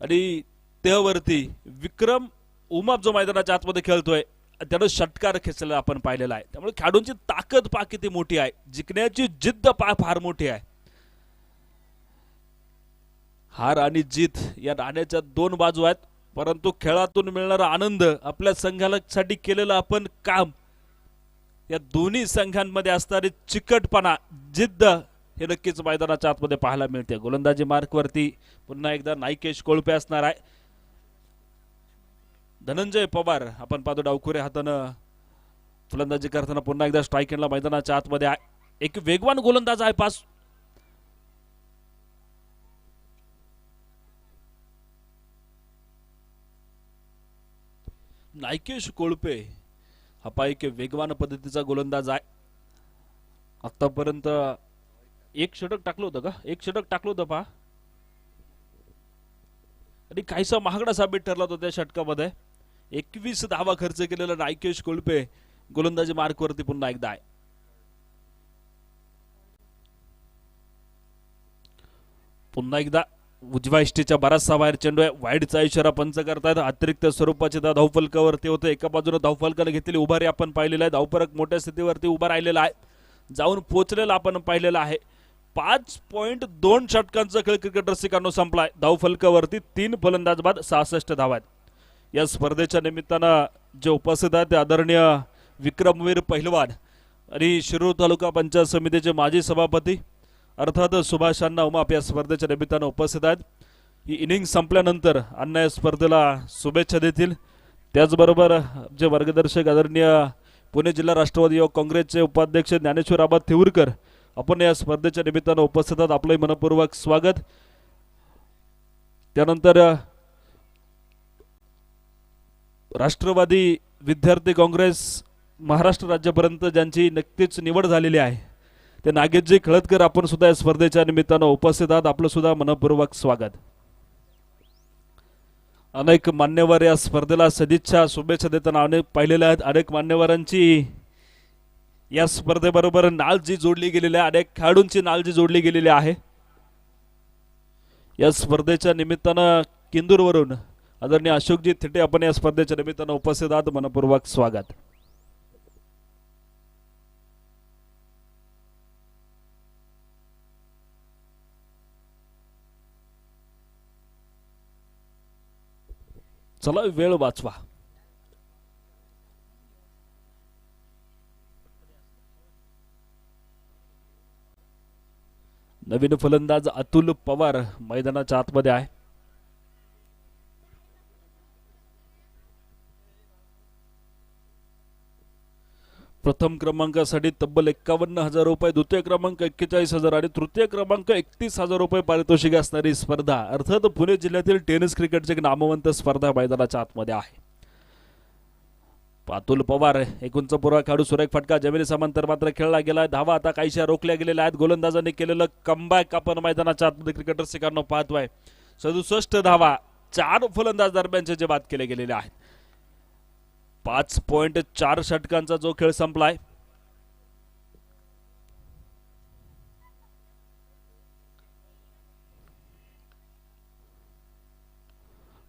आणि त्यावरती विक्रम उमाप जो मैदानाच्या आतमध्ये खेळतोय त्यानं षटकार खेचलेला आपण पाहिलेला आहे. त्यामुळे खेळाडूंची ताकद पहा किती मोठी आहे, जिंकण्याची जिद्द पहा फार मोठी आहे. हार आणि जीत या नाण्याच्या 2 बाजू आहेत, परंतु खेळातून मिळणारा आनंद, आपल्या संघासाठी केलेलं आपण काम, या दोन्ही संघांमध्ये असणारी चिकटपणा, जिद्द हे नक्कीच मैदानाच्या आतमध्ये पाहायला मिळते. गोलंदाजी मार्कवरती पुन्हा एकदा नायकेश कोळपे असणार आहे. धनंजय पवार आपण पाहतो डावखुरे हातानं फलंदाजी करताना पुन्हा एकदा स्ट्राईक एंडला मैदानाच्या आतमध्ये आहे. एक वेगवान गोलंदाज आहे. पास नायकेश कोळपे हा पहा एक वेगवान पद्धतीचा गोलंदाज आहे. आतापर्यंत 1 षटक टाकलं होतं का? 1 षटक टाकलं होतं पहा, आणि काहीसा महागडा साबित ठरला होता त्या षटकामध्ये. 21 धावा खर्च केलेला नायकेश कोळपे गोलंदाजी मार्कवरती पुन्हा एकदा आहे. पुन्हा एकदा उजव्या इष्टीच्या बराचसा बाहेर चेंडू आहे. वाईडचा इशारा पंच करतायत. अतिरिक्त स्वरूपाचे धावफलकावरती होते. एका बाजूने धावफलकाने घेतलेली उभारी आपण पाहिलेला आहे. धावफलक मोठ्या स्थितीवरती उभा राहिलेला आहे, जाऊन पोहोचलेला आपण पाहिलेला आहे. 5.2 षटकांचा खेळ क्रिकेट रसिकांनो संपलाय. धावफलकावरती 3 फलंदाज बाद 66 धावा आहेत. या स्पर्धेच्या निमित्तानं जे उपस्थित आहेत ते आदरणीय विक्रमवीर पहिलवान आणि शिरूर तालुका पंचायत समितीचे माजी सभापती अर्थात सुभाष अण्णा उमाप या स्पर्धेच्या निमित्तानं उपस्थित आहेत. ही इनिंग संपल्यानंतर अण्णा या स्पर्धेला शुभेच्छा देतील. त्याचबरोबर जे मार्गदर्शक आदरणीय पुणे जिल्हा राष्ट्रवादी युवक काँग्रेसचे उपाध्यक्ष ज्ञानेश्वर आबा थिवरकर आपण या स्पर्धेच्या निमित्तानं उपस्थित आहात. आपले मनपूर्वक स्वागत. त्यानंतर राष्ट्रवादी विद्यार्थी काँग्रेस महाराष्ट्र राज्यापर्यंत ज्यांची नक्कीच निवड झालेली आहे ते नागेशजी खळदकर आपण सुद्धा या स्पर्धेच्या निमित्तानं उपस्थित आहात. आपलं सुद्धा मनपूर्वक स्वागत. अनेक मान्यवर या स्पर्धेला सदिच्छा शुभेच्छा देताना अनेक पाहिलेल्या आहेत. अनेक मान्यवरांची या स्पर्धेबरोबर नाळ जी जोडली गेलेली आहे, अनेक खेळाडूंची नाळ जी जोडली गेलेली आहे. या स्पर्धेच्या निमित्तानं किंदूरवरून आदरणीय अशोकजी थिटे आपण या स्पर्धेच्या निमित्तानं उपस्थित आहात. मनपूर्वक स्वागत. चला वेळ वाचवा. नवीन फलंदाज अतुल पवार मैदानाच्या आतमध्ये आहे. प्रथम क्रमांकासाठी तब्बल 51,000 रुपये, द्वितीय क्रमांक 41,000 आणि तृतीय क्रमांक 31,000 रुपये पारितोषिक असणारी स्पर्धा अर्थात पुणे जिल्ह्यातील टेनिस क्रिकेटची एक नामवंत स्पर्धा मैदानाच्या आतमध्ये आहे. अतुल पवार एकूणचा पूर्व खेळाडू, सुरेख फटका जमिनी समांतर मात्र खेळला गेला. धावा आता काहीशा रोखल्या गेलेल्या आहेत. गोलंदाजांनी केलेलं कमबॅक आपण मैदानाच्या आतमध्ये क्रिकेटर सिकांनो पाहतोय. 67 धावा 4 फलंदाज दरम्यानचे जे बाद केले गेलेले आहेत. 5.4 षटकांचा जो खेळ संपलाय.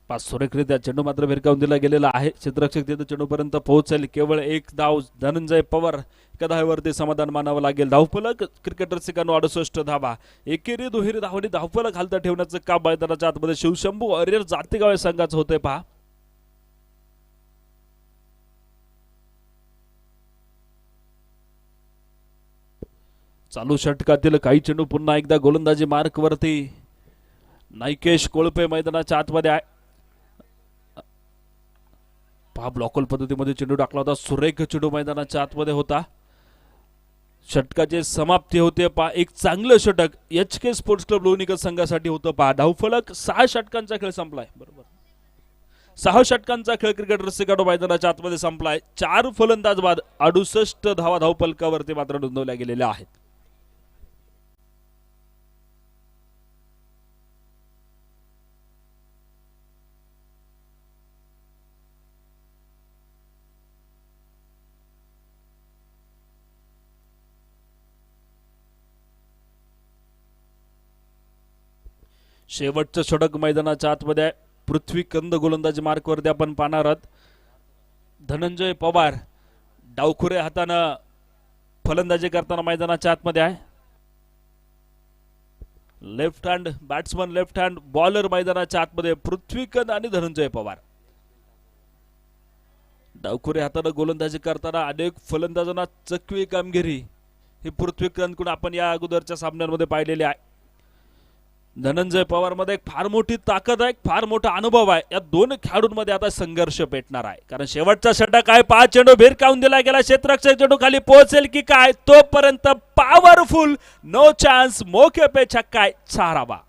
पाच सुरेखरित्या चेंडू मात्र भिरकावून दिला गेलेला आहे. क्षेत्ररक्षक तिथे चेंडूपर्यंत पोहोचेल. केवळ एक धाव धनंजय पवार एका धावेवरती समाधान मानावं लागेल. धावफलक क्रिकेटर सिकांनो 68 धावा. एकेरी दुहेरी धावांनी धावफलक हालता ठेवण्याचं काम मैदानाच्या आतमध्ये शिवशंभू अरियर जातेगाव या संघाचं होतंय. पहा चालू षटकातील काही चेंडू पुन्हा एकदा गोलंदाजी मार्क वरती. नायकेश कोळपे मैदानाच्या आतमध्ये आहे. पहा ब्लॉकल पद्धतीमध्ये चेंडू टाकला होता. सुरेख चेंडू मैदानाच्या आतमध्ये होता. षटकाची समाप्ती होते. पहा एक चांगलं षटक HK स्पोर्ट्स क्लब लोणीकर संघासाठी होतं. पहा धावफलक 6 षटकांचा खेळ संपलाय. बरोबर 6 षटकांचा खेळ क्रिकेटर सिकांनो मैदानाच्या आतमध्ये संपलाय. 4 फलंदाज बाद 68 धावा धावफलकावरती मात्र नोंदवल्या गेलेल्या आहेत. शेवटचं षटक मैदानाच्या आतमध्ये आहे. पृथ्वी कंद गोलंदाजी मार्कवरती आपण पाहणार आहोत. धनंजय पवार डावखुरे हातानं फलंदाजी करताना मैदानाच्या आतमध्ये आहे. Left hand batsman, left hand bowler मैदानाच्या आतमध्ये पृथ्वी कंद आणि धनंजय पवार. डावखुरे हातानं गोलंदाजी करताना अनेक फलंदाजांना चकवी कामगिरी ही पृथ्वी कंदकडून आपण या अगोदरच्या सामन्यांमध्ये पाहिलेली आहे. धनंजय पवार मध्ये एक फार मोठी ताकद आहे, फार मोठा अनुभव आहे. या दोन खेळाडूंमध्ये आता संघर्ष पेटणार आहे. कारण शेवटचा षटक आहे. 5 चेंडू भिरकावून दिला गेला. क्षेत्ररक्षक चेंडू खाली पोहोचेल की काय तोपर्यंत पॉवरफुल नो चान्स मौके पे छक्का आहे. 4वा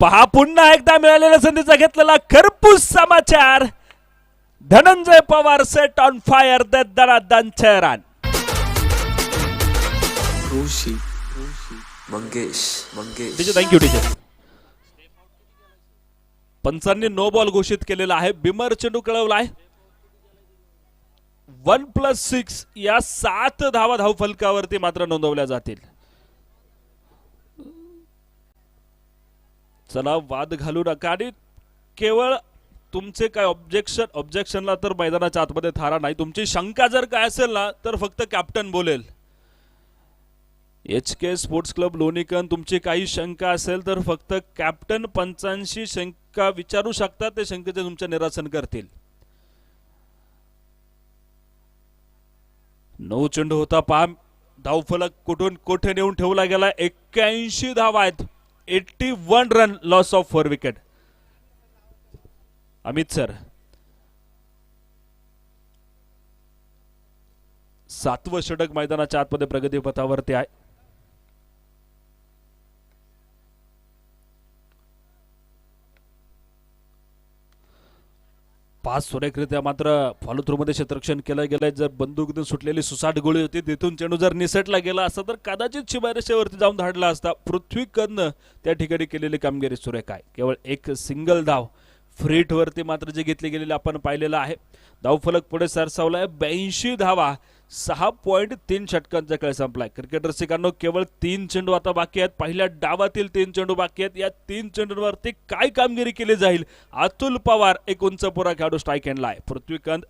पहा पुन्हा एकदा मिळालेल्या संधीचा घेतलेला खरपूस समाचार. Dhananjay Pawar set on fire. दणादण 6 रन. Thank you teacher. पंचांनी नो बॉल घोषित केलेला आहे. बिमर चेंडू कळवलाय. 1+6 या 7 धावा धावफलकावरती मात्र नोंदवल्या जातील. चला वाद घालू नका आणि केवळ तुमचे काय ऑब्जेक्शनला तर मैदानाच्या आतमध्ये थारा नाही. तुमची शंका जर काय असेल ना तर फक्त कॅप्टन बोलेल. HK स्पोर्ट्स क्लब लोणीकर तुमची काही शंका असेल तर फक्त कॅप्टन पंचांशी शंका विचारू शकता. ते शंकेचे तुमचे निरासन करतील. 9 चेंडू होता. पहा धावफलक कुठून कोठे नेऊन ठेवला गेला. 81 धावा आहेत. 81 run loss of 4 wicket. Amit sir 7वं षटक मैदानाच्या आतमध्ये प्रगती पथावरती आहे. पाच सुरेखरित्या मात्र फॉलो थ्रू मध्ये क्षेत्ररक्षण केलं गेलंय. जर बंदूक सुटलेली सुसाट गोळी होती तिथून चेंडू जर निसटला गेला असता तर कदाचित शिबारेषेवरती जाऊन धाडला असता. पृथ्वी कंद त्या ठिकाणी केलेली कामगिरी सुरेख आहे. केवळ एक सिंगल धाव फ्रीट वरती मात्र जे घेतली गेलेली आपण पाहिलेलं आहे. धावफलक पुढे सरसावलाय. 82 धावा 6.3 षटकांचा खेळ संपलाय. क्रिकेटर सिकांनो केवळ 3 चेंडू आता बाकी आहेत. पहिल्या डावातील 3 चेंडू बाकी आहेत. या 3 चेंडूंवरती काय कामगिरी केली जाईल. अतुल पवार एक उंचपुरा खेळाडू स्ट्राईक हँडला आहे. पृथ्वीकंद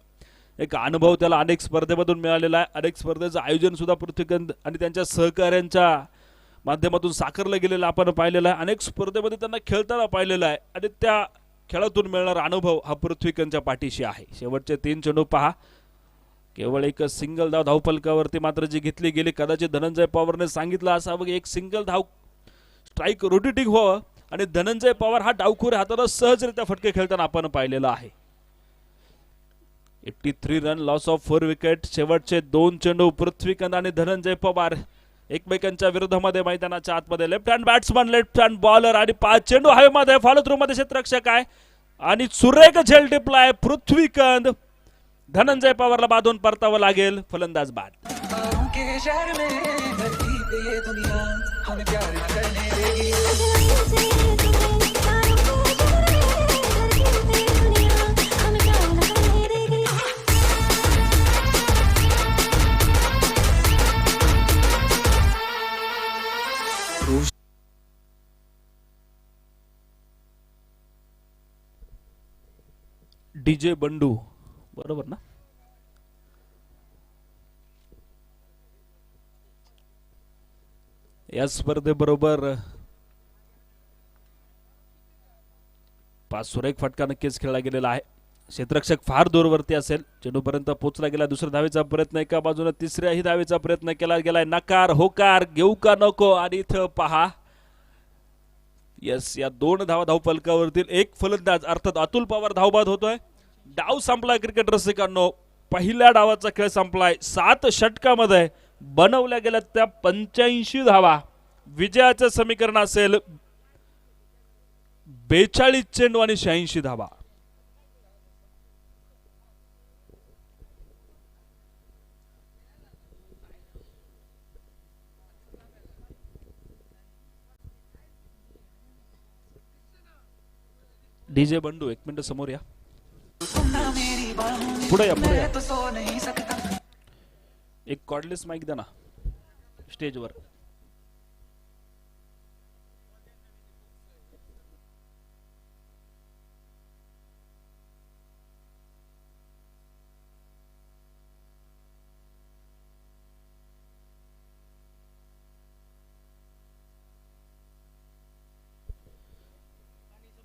एक अनुभव त्याला अनेक स्पर्धेमधून मिळालेला आहे. अनेक स्पर्धेचं आयोजन सुद्धा पृथ्वीकंद आणि त्यांच्या सहकार्यांच्या माध्यमातून साकारलं गेलेलं आपण पाहिलेलं आहे. अनेक स्पर्धेमध्ये त्यांना खेळताना पाहिलेलं आहे आणि त्या खेळातून मिळणारा अनुभव हा पृथ्वीकंदच्या पाठीशी आहे. शेवटचे 3 चेंडू पहा. केवळ एक सिंगल धाव धावफलकावरती मात्र जी घेतली गेली. कदाचित धनंजय पवारने सांगितलं असावं एक सिंगल धाव स्ट्राईक रोटेटिंग व्हावं आणि धनंजय पवार हा डावखुर हाताने सहजरित्या फटके खेळताना आपण पाहिलेला आहे. 83 रन लॉस ऑफ 4 विकेट. शेवटचे 2 चेंडू पृथ्वीकांत आणि धनंजय पवार एकमेकांच्या विरोधामध्ये मैदानाच्या आतमध्ये. Left hand batsman, left hand bowler आणि 5 चेंडू हवेमध्ये. फॉलो थ्रू मध्ये क्षेत्ररक्षक आहे आणि सुरेख झेल टिपलाय पृथ्वीकांत. धनंजय पवारला बांधून परतावं लागेल. फलंदाज बाद. डीजे बंडू बरोबर ना. या स्पर्धेबरोबर 5 सुरेख फटका नक्कीच खेळला गेलेला आहे. क्षेत्ररक्षक फार दूरवरती असेल. चेंडूपर्यंत पोहोचला गेला. दुसऱ्या धावेचा प्रयत्न एका बाजूने, तिसऱ्याही धावेचा प्रयत्न केला गेलाय. नकार, होकार, घेऊ का नको. आणि इथं पहा यस, या 2 धावा धावफलकावरतील एक फलंदाज अर्थात अतुल पवार धावबाद होतोय. डाव संपलाय क्रिकेट रसिकांनो. पहिल्या डावाचा खेळ संपलाय. 7 षटकामध्ये बनवल्या गेल्या त्या 85 धावा. विजयाचं समीकरण असेल 42 चेंडू आणि 86 धावा. डीजे बंडू एक मिनिट समोर या. पुढे या, पुढे या. एक कॉर्डलेस माईक द्या ना स्टेजवर.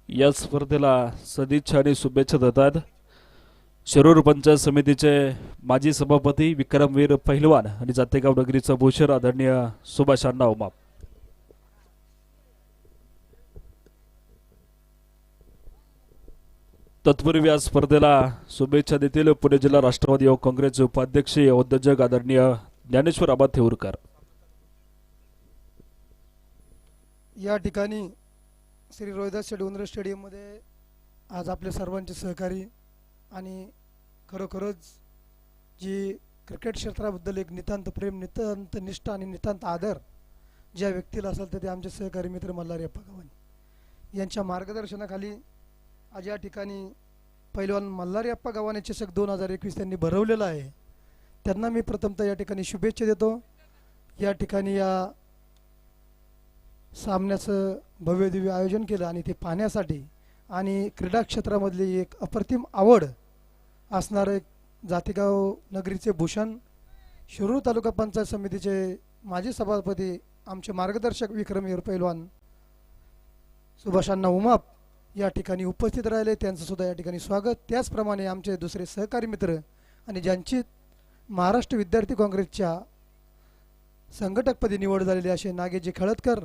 या स्पर्धेला सदिच्छा आणि शुभेच्छा देतात शिरूर पंचायत समितीचे माजी सभापती विक्रमवीर पहिलवान आणि जातेगाव नगरीचा भूषण आदरणीय सुभाष अण्णा उमाप. तत्पूर्वी या स्पर्धेला शुभेच्छा देतील पुणे जिल्हा राष्ट्रवादी युवक काँग्रेसचे उपाध्यक्ष उद्योजक आदरणीय ज्ञानेश्वर आबा थेऊरकर. या ठिकाणी श्री रोहिदास शेडवंद्र स्टेडियममध्ये आज आपले सर्वांचे सहकारी आणि खरोखरच जी क्रिकेट क्षेत्राबद्दल एक नितांत प्रेम, नितांत निष्ठा आणि नितांत आदर ज्या व्यक्तीला असेल तर ते आमचे सहकारी मित्र मल्हारीअप्पा गव्हाणे यांच्या मार्गदर्शनाखाली आज या ठिकाणी पैलवान मल्हारीअप्पा गव्हाणे चषक 2021 त्यांनी भरवलेला आहे. त्यांना मी प्रथमतः या ठिकाणी शुभेच्छा देतो. या ठिकाणी या सामन्याचं भव्य दिव्य आयोजन केलं आणि ते पाहण्यासाठी आणि क्रीडा क्षेत्रामधली एक अप्रतिम आवड असणारे जातेगाव नगरीचे भूषण, शिरूर तालुका पंचायत समितीचे माजी सभापती, आमचे मार्गदर्शक विक्रमवीर पैलवान सुभाष अण्णा उमाप या ठिकाणी उपस्थित राहिले. त्यांचं सुद्धा या ठिकाणी स्वागत. त्याचप्रमाणे आमचे दुसरे सहकारी मित्र आणि ज्यांची महाराष्ट्र विद्यार्थी काँग्रेसच्या संघटकपदी निवड झालेली असे नागेजी खळदकर,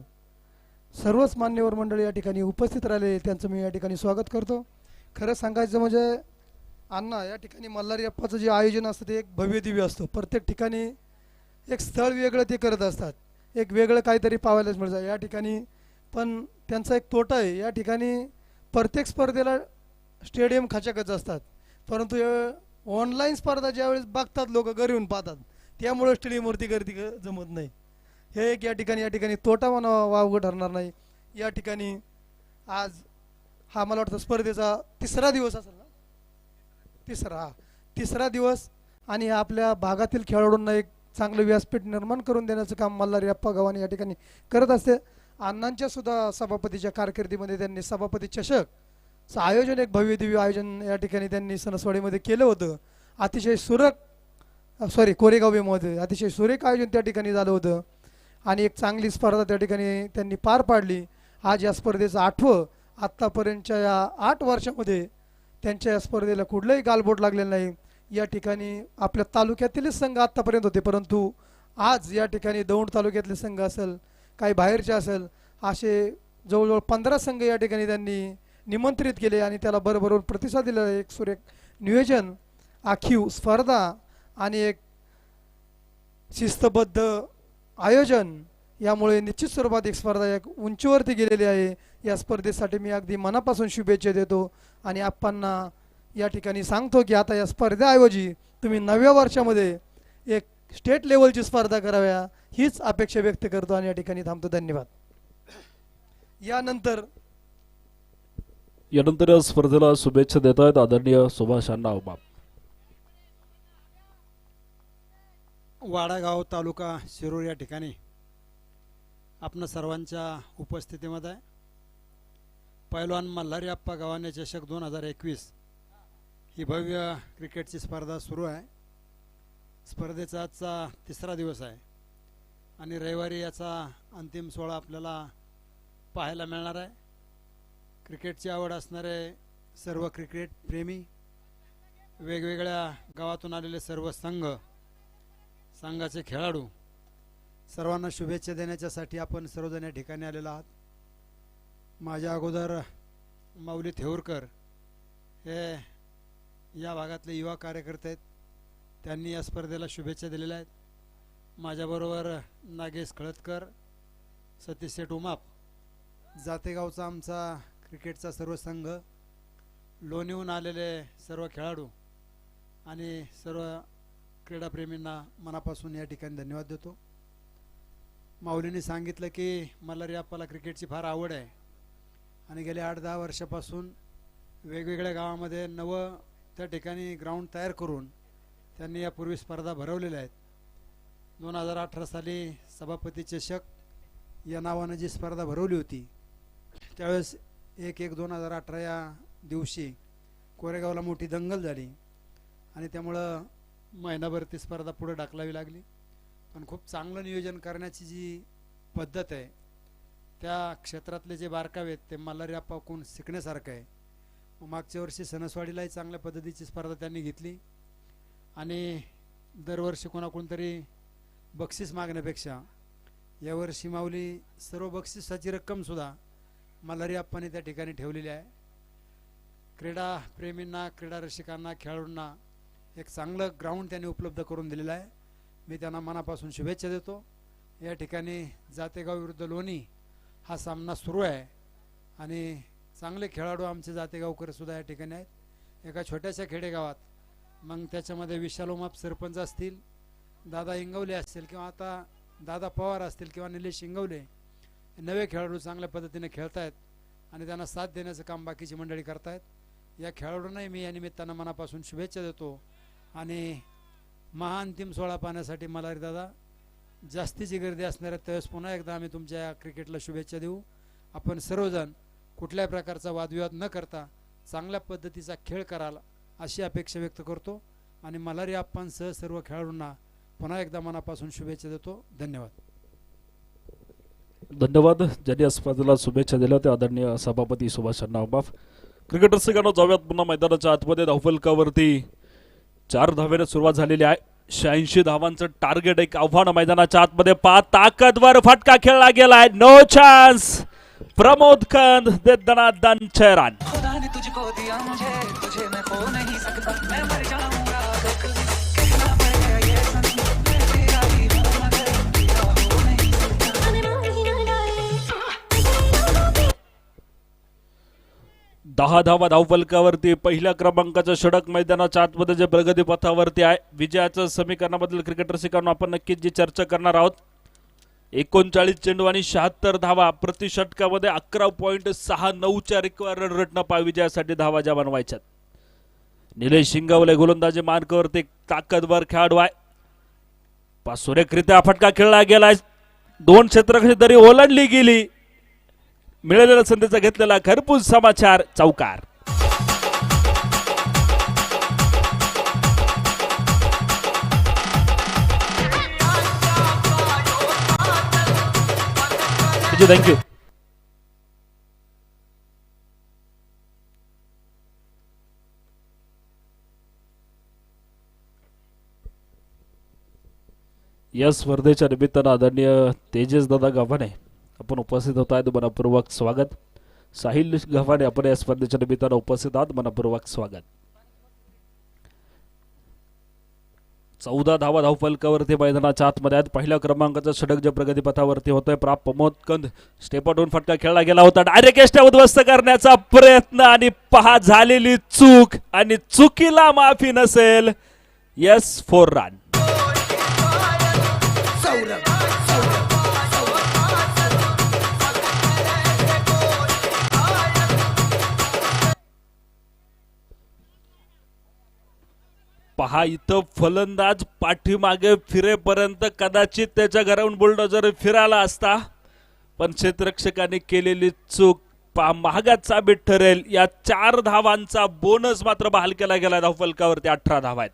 सर्वच मान्यवर मंडळी या ठिकाणी उपस्थित राहिले, त्यांचं मी या ठिकाणी स्वागत करतो. खरं सांगायचं म्हणजे अण्णा, या ठिकाणी मल्हारीअप्पाचं जे आयोजन असतं ते एक भव्य दिव्य असतं. प्रत्येक ठिकाणी एक स्थळ वेगळं ते करत असतात, एक वेगळं काहीतरी पाहायलाच मिळतं. या ठिकाणी पण त्यांचा एक तोटा आहे, या ठिकाणी प्रत्येक स्पर्धेला स्टेडियम खचाखच असतात, परंतु ऑनलाईन स्पर्धा ज्यावेळेस बघतात लोक घरी येऊन पाहतात, त्यामुळे स्टेडियमवरती गर्दी जमत नाही. हे एक या ठिकाणी तोटा म्हणावा वावगं ठरणार नाही. या ठिकाणी आज हा मला वाटतं स्पर्धेचा 3रा दिवस असेल ना, तिसरा दिवस आणि आपल्या भागातील खेळाडूंना एक चांगलं व्यासपीठ निर्माण करून देण्याचं काम मल्हारीअप्पा गव्हाणे या ठिकाणी करत असते. अण्णांच्या सुद्धा सभापतीच्या कारकिर्दीमध्ये त्यांनी सभापती चषकचं आयोजन, एक भव्य दिव्य आयोजन या ठिकाणी त्यांनी सणसवाडीमध्ये केलं होतं. अतिशय कोरेगावमध्ये अतिशय सुरेख आयोजन त्या ठिकाणी झालं होतं आणि एक चांगली स्पर्धा त्या ठिकाणी त्यांनी पार पाडली. आज या स्पर्धेचं 8वं, आत्तापर्यंतच्या या 8 वर्षामध्ये त्यांच्या या स्पर्धेला कुठलंही गालबोट लागलेलं नाही. या ठिकाणी आपल्या तालुक्यातीलच संघ आत्तापर्यंत होते, परंतु आज या ठिकाणी दौंड तालुक्यातले संघ असेल, काही बाहेरचे असेल, असे जवळजवळ 15 संघ या ठिकाणी त्यांनी निमंत्रित केले आणि त्याला बरोबर प्रतिसाद दिला. एक सुरेख नियोजन, आखीव स्पर्धा आणि एक शिस्तबद्ध आयोजन यामुळे निश्चित स्वरूपात एक स्पर्धा एक उंचीवरती गेलेली आहे. या स्पर्धेसाठी मी अगदी मनापासून शुभेच्छा देतो आणि आप्पांना या ठिकाणी सांगतो की आता या स्पर्धेऐवजी तुम्ही 9व्या वर्षामध्ये एक स्टेट लेवलची स्पर्धा कराव्या हीच अपेक्षा व्यक्त करतो आणि या ठिकाणी थांबतो. धन्यवाद. यानंतर या स्पर्धेला शुभेच्छा देत आहेत आदरणीय सुभाष अण्णा उमाप. वाडागाव तालुका शिरूर या ठिकाणी आपणा सर्वांच्या उपस्थितीमध्ये पैलवान मल्हारी आप्पा गव्हाणे चषक 2021 ही भव्य क्रिकेटची स्पर्धा सुरू आहे. स्पर्धेचा आजचा 3रा दिवस आहे आणि रविवारी याचा अंतिम सोहळा आपल्याला पाहायला मिळणार आहे. क्रिकेटची आवड असणारे सर्व क्रिकेट प्रेमी, वेगवेगळ्या गावातून आलेले सर्व संघाचे खेळाडू, सर्वांना शुभेच्छा देण्याच्यासाठी आपण सर्वजण या ठिकाणी आलेलो आहात. माझ्या अगोदर माऊली थेऊरकर हे या भागातले युवा कार्यकर्ते आहेत, त्यांनी या स्पर्धेला शुभेच्छा दिलेल्या आहेत. माझ्याबरोबर नागेश खळदकर, सतीश शेठ उमाप, जातेगावचा आमचा क्रिकेटचा सर्व संघ, लोणीहून आलेले सर्व खेळाडू आणि सर्व क्रीडाप्रेमींना मनापासून या ठिकाणी धन्यवाद देतो. माऊलींनी सांगितलं की मल्हारी आप्पाला क्रिकेटची फार आवड आहे आणि गेले 8-10 वर्षापासून वेगवेगळ्या गावामध्ये त्या ठिकाणी ग्राउंड तयार करून त्यांनी यापूर्वी स्पर्धा भरवलेल्या आहेत. 2018 साली सभापती चषक या नावानं जी स्पर्धा भरवली होती त्यावेळेस 1/1/2018 या दिवशी कोरेगावला मोठी दंगल झाली आणि त्यामुळं महिनाभर ती स्पर्धा पुढे ढकलावी लागली. पण खूप चांगलं नियोजन करण्याची जी पद्धत आहे त्या क्षेत्रातले जे बारकावे आहेत ते मल्हारी आप्पाकडून शिकण्यासारखं आहे. मागच्या वर्षी सणसवाडीलाही चांगल्या पद्धतीची स्पर्धा त्यांनी घेतली आणि दरवर्षी कोणाकडून तरी बक्षीस मागण्यापेक्षा यावर्षी माऊली सर्व बक्षिसाची रक्कमसुद्धा मल्हारी आप्पांनी त्या ठिकाणी ठेवलेली आहे. क्रीडा प्रेमींना, क्रीडा रसिकांना, खेळाडूंना एक चांगलं ग्राउंड त्यांनी उपलब्ध करून दिलेलं आहे. मी त्यांना मनापासून शुभेच्छा देतो. या ठिकाणी जातेगाव विरुद्ध लोणी हा सामना सुरू आहे आणि चांगले खेळाडू आमचे जातेगावकर सुद्धा या ठिकाणी आहेत. एका छोट्याशा खेडेगावात मग त्याच्यामध्ये विशाल उमाप सरपंच असतील, दादा इंगवले असतील किंवा आता दादा पवार असतील किंवा निलेश इंगवले, नवे खेळाडू चांगल्या पद्धतीने खेळत आहेत आणि त्यांना साथ देण्याचं काम बाकीची मंडळी करतायत. या खेळाडूंनाही मी या निमित्तानं मनापासून शुभेच्छा देतो आणि महाअंतिम सोहळा पाहण्यासाठी मल्हारी दादा जास्तीची गर्दी असणाऱ्या त्यावेळेस पुन्हा एकदा आम्ही तुमच्या या क्रिकेटला शुभेच्छा देऊ. आपण सर्वजण कुठल्याही प्रकारचा वादविवाद न करता चांगल्या पद्धतीचा खेळ कराल अशी अपेक्षा व्यक्त करतो आणि मल्हारी आप्पांसह सर्व खेळाडूंना पुन्हा एकदा मनापासून शुभेच्छा देतो. धन्यवाद. धन्यवाद. ज्यांनी या स्पर्धेला शुभेच्छा दिल्या त्या आदरणीय सभापती सुभाष अण्णा उमाप. क्रिकेटर सगळ्यांना जाऊयात पुन्हा मैदानाच्या आतमध्ये. धावफलकावरती 4 धावेने सुरुवात झालेली आहे. 86 धावांचं टार्गेट, एक आव्हान मैदानाच्या आतमध्ये. ताकदवर फटका खेळला गेलाय. No chance. प्रमोद कंद दे दनादन 6 रन. दहा धावा धावफलकावरती. पहिल्या क्रमांकाचं षटक मैदानाच्या आतमध्ये जे प्रगती पथावरती आहे. विजयाचं समीकरणाबद्दल क्रिकेट रसिकांना आपण नक्कीच जी चर्चा करणार आहोत. 39 चेंडू आणि 76 धावा प्रति षटकामध्ये 11.69च्या रिक्वायर रन रटणं विजयासाठी धावा ज्या बनवायच्यात. निलेश शिंगवले गोलंदाजी मार्कावरती ताकदवर खेळाडू आहे. सुरेखरित्या फटका खेळला गेलाय. 2 क्षेत्ररक्षणे तरी ओलांडली गेली. मिळालेल्या संधीचा घेतलेला घरपूस समाचार चौकार. थँक्यू. या स्पर्धेच्या निमित्तानं आदरणीय तेजस दादा गव्हाणे आपण उपस्थित होत आहेत, मनपूर्वक स्वागत. साहिल गव्हाणे आपण या स्पर्धेच्या निमित्तानं उपस्थित आहात, मनपूर्वक स्वागत. 14 धावा धावफलकावरती मैदानाच्या आतमध्ये आहेत. पहिल्या क्रमांकाचं षटक जे प्रगतीपथावरती होतंय प्रमोद कंद. स्टेपाटून फटका खेळला गेला होता, डायरेक्ट एस्ट्या उद्ध्वस्त करण्याचा प्रयत्न आणि पहा झालेली चूक आणि चुकीला माफी नसेल. Yes 4 run. पहा इथं फलंदाज पाठीमागे फिरेपर्यंत कदाचित त्याच्या घराहून बुलडोजर फिरायला असता, पण क्षेत्ररक्षकाने केलेली चूक महागात साबित ठरेल. या 4 धावांचा बोनस मात्र बहाल केला गेला. धावफलकावरती 18 धावा आहेत.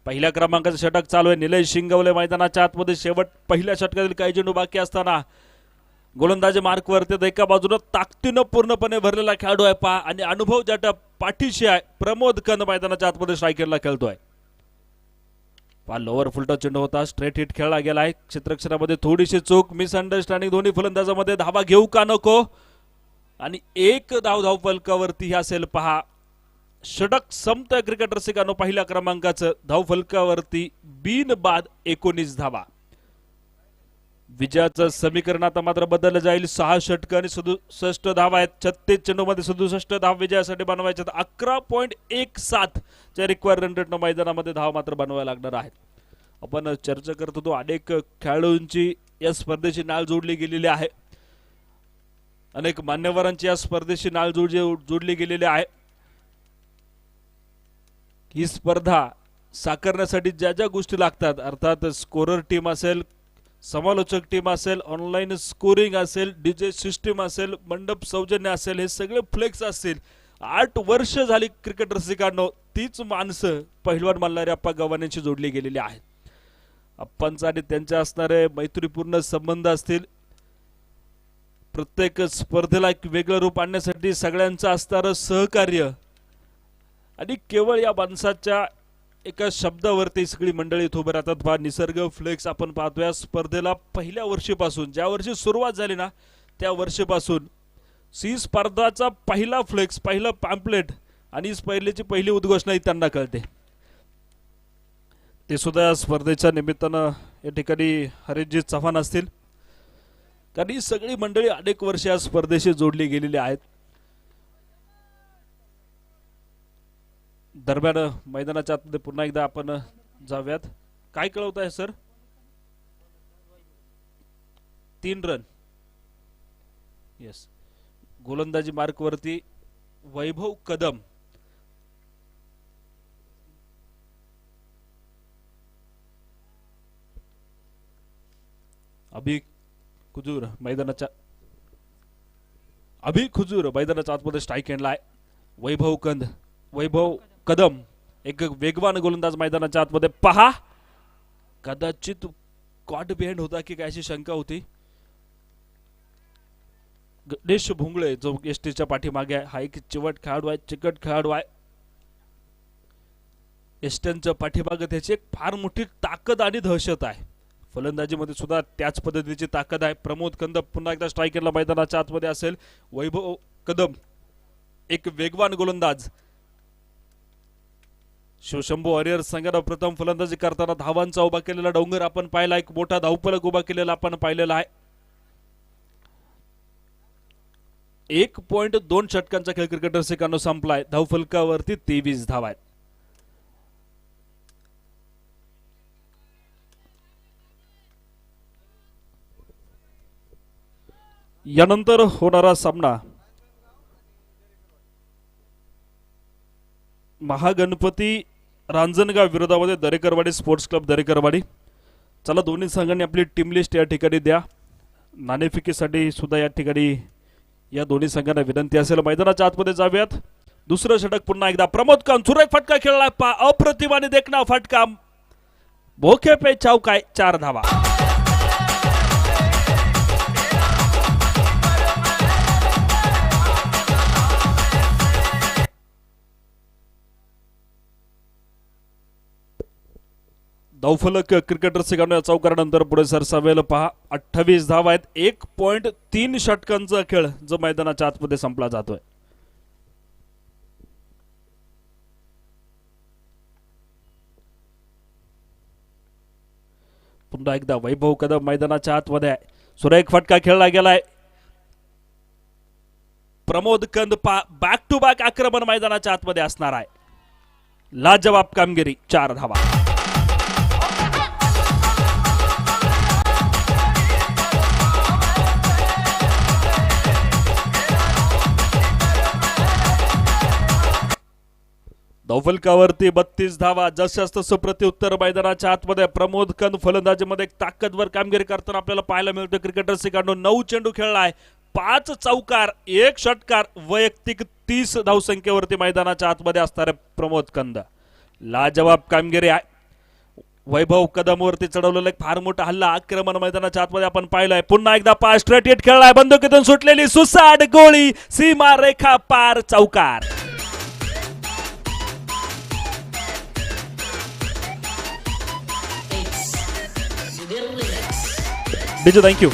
पहिल्या क्रमांकाचं षटक चालू आहे. निलेश शिंगवले मैदानाच्या आतमध्ये शेवट पहिल्या षटकातील काही चेंडू बाकी असताना गोलंदाजी मार्कवरती एका बाजूनं ताकदीनं पूर्णपणे भरलेला खेळाडू आहे पहा, आणि अनुभव ज्या पाठीशी आहे प्रमोद कंद मैदानाच्या आतमध्ये स्ट्रायकरला खेळतोय. लोअर फुलटा चेंडू होता, स्ट्रेट हिट खेळला गेला आहे. क्षेत्ररक्षणामध्ये थोडीशी चूक, मिसअंडरस्टँडिंग दोन्ही फलंदाजामध्ये. धावा घेऊ का नको, आणि 1 धाव फलकावरती असेल पहा. षटक संपतंय क्रिकेट रसिकांनो. पहिल्या क्रमांकाचं धावफलकावरती बिन बाद 19 धावा. विजयाचं समीकरण आता मात्र बदललं जाईल. 6 षटक आणि 67 धावा आहेत. 36 चेंडूमध्ये 67 धाव विजयासाठी बनवायचे. 11.17 च्या रिक्वायर्ड रन रेटनं मैदानामध्ये धाव मात्र बनवायला लागणार आहेत. आपण चर्चा करत होतो, अनेक खेळाडूंची या स्पर्धेची नाळ जोडली गेलेली आहे. अनेक मान्यवरांची या स्पर्धेची नाळ जोडली गेलेली आहे. ही स्पर्धा साकारण्यासाठी ज्या ज्या गोष्टी लागतात, अर्थात स्कोरर टीम असेल, समालोचक टीम असेल, ऑनलाईन स्कोरिंग असेल, डीजे सिस्टीम असेल, मंडप सौजन्य असेल, हे सगळे फ्लेक्स असतील. 8 वर्ष झाली क्रिकेट रसिकांनो तीच माणसं पहिलवान मल्हारी अप्पा गव्हाणेंशी जोडली गेलेली आहेत. अप्पांचा आणि त्यांच्या असणारे मैत्रीपूर्ण संबंध असतील. प्रत्येक स्पर्धेला एक वेगळं रूप आणण्यासाठी सगळ्यांचं असणारं सहकार्य, आणि केवळ या माणसाच्या एका शब्दावरती सगळी मंडळी इथं उभे राहतात. पहा निसर्ग फ्लेक्स आपण पाहतो या स्पर्धेला पहिल्या वर्षीपासून, ज्या वर्षी सुरुवात झाली ना त्या वर्षीपासून सी स्पर्धाचा पहिला फ्लेक्स, पहिलं पॅम्पलेट आणि पहिली उद्घोषणाही त्यांना कळते. ते सुद्धा या स्पर्धेच्या निमित्तानं या ठिकाणी हरीशजी चव्हाण असतील, कारण ही सगळी मंडळी अनेक वर्ष या स्पर्धेशी जोडली गेलेली आहेत. दरम्यान मैदानाच्या आतमध्ये पुन्हा एकदा आपण जाऊयात. काय कळवत आहे सर? 3 रन. येस. गोलंदाजी मार्कवरती वैभव कदम. अभि खुजूर मैदानाच्या आतमध्ये स्ट्राईक एंडला आहे. वैभव कदम एक वेगवान गोलंदाज मैदानाच्या आतमध्ये. पहा कदाचित कॉट बिहाइंड होता की काय अशी शंका होती. गणेश भुंगळे जो एसटीच्या पाठीमागे आहे, हा एक चिवट खेळाडू आहे, चिकट खेळाडू आहे. एसटीच्या पाठीमागे त्याची एक फार मोठी ताकद आणि दहशत आहे. फलंदाजीमध्ये सुद्धा त्याच पद्धतीची ताकद आहे. प्रमोद कंद पुन्हा एकदा स्ट्रायकरला मैदानाच्या आतमध्ये असेल. वैभव कदम एक वेगवान गोलंदाज. शिवशंभू वॉरियर संघानं प्रथम फलंदाजी करताना धावांचा उभा केलेला डोंगर आपण पाहिला, एक मोठा धावफलक उभा केलेला आपण पाहिलेला आहे. 1.2 षटकांचा खेळ क्रिकेट रसिकांनो संपलाय. धावफलकावरती 23 धावा आहेत. यानंतर होणारा सामना महागणपती रांजणगाव विरोधामध्ये दरेकरवाडी स्पोर्ट्स क्लब दरेकरवाडी. चला दोन्ही संघांनी आपली टीम लिस्ट या ठिकाणी द्या. नाणेफेकीसाठी सुद्धा या ठिकाणी या दोन्ही संघांना विनंती असेल. मैदानाच्या आतमध्ये जाऊयात. दुसरं षटक पुन्हा एकदा प्रमोद कान सुरेख फटका खेळला. अप्रतिम आणि देखना फटका. भोके पे चौकाय. 4 धावा. धावफलक क्रिकेटर सिगानो चौकारानंतर पुढे सरसावेल पहा 28 धावा आहेत. 1.3 षटकांचा खेळ जो मैदानाच्या आतमध्ये संपला जातोय. पुन्हा एकदा वैभव कदम मैदानाच्या आतमध्ये आहे. सुरेख फटका खेळला गेलाय. प्रमोद कंद बॅक टू बॅक आक्रमण मैदानाच्या आतमध्ये असणार आहे. लाजवाब कामगिरी 4 धावा. धावफलकावरती 32 धावा. जशास तसं प्रत्युत्तर मैदानाच्या आतमध्ये प्रमोद कंद फलंदाजीमध्ये एक ताकदवर कामगिरी करताना आपल्याला पाहायला मिळतं. क्रिकेटर सिकांडो 9 चेंडू खेळलाय, 5 चौकार, 1 षटकार, वैयक्तिक 30 धावसंख्येवरती मैदानाच्या आतमध्ये असणारे प्रमोद कंद. लाजवाब कामगिरी आहे. वैभव कदमवरती चढवलेला एक फार मोठा हल्ला आक्रमण मैदानाच्या आतमध्ये आपण पाहिलंय. पुन्हा एकदा 5 स्ट्रेट हिट खेळलाय. बंदुकीतून सुटलेली सुसाट गोळी, सीमा रेखा पार, चौकार. बिजू थँक्यू.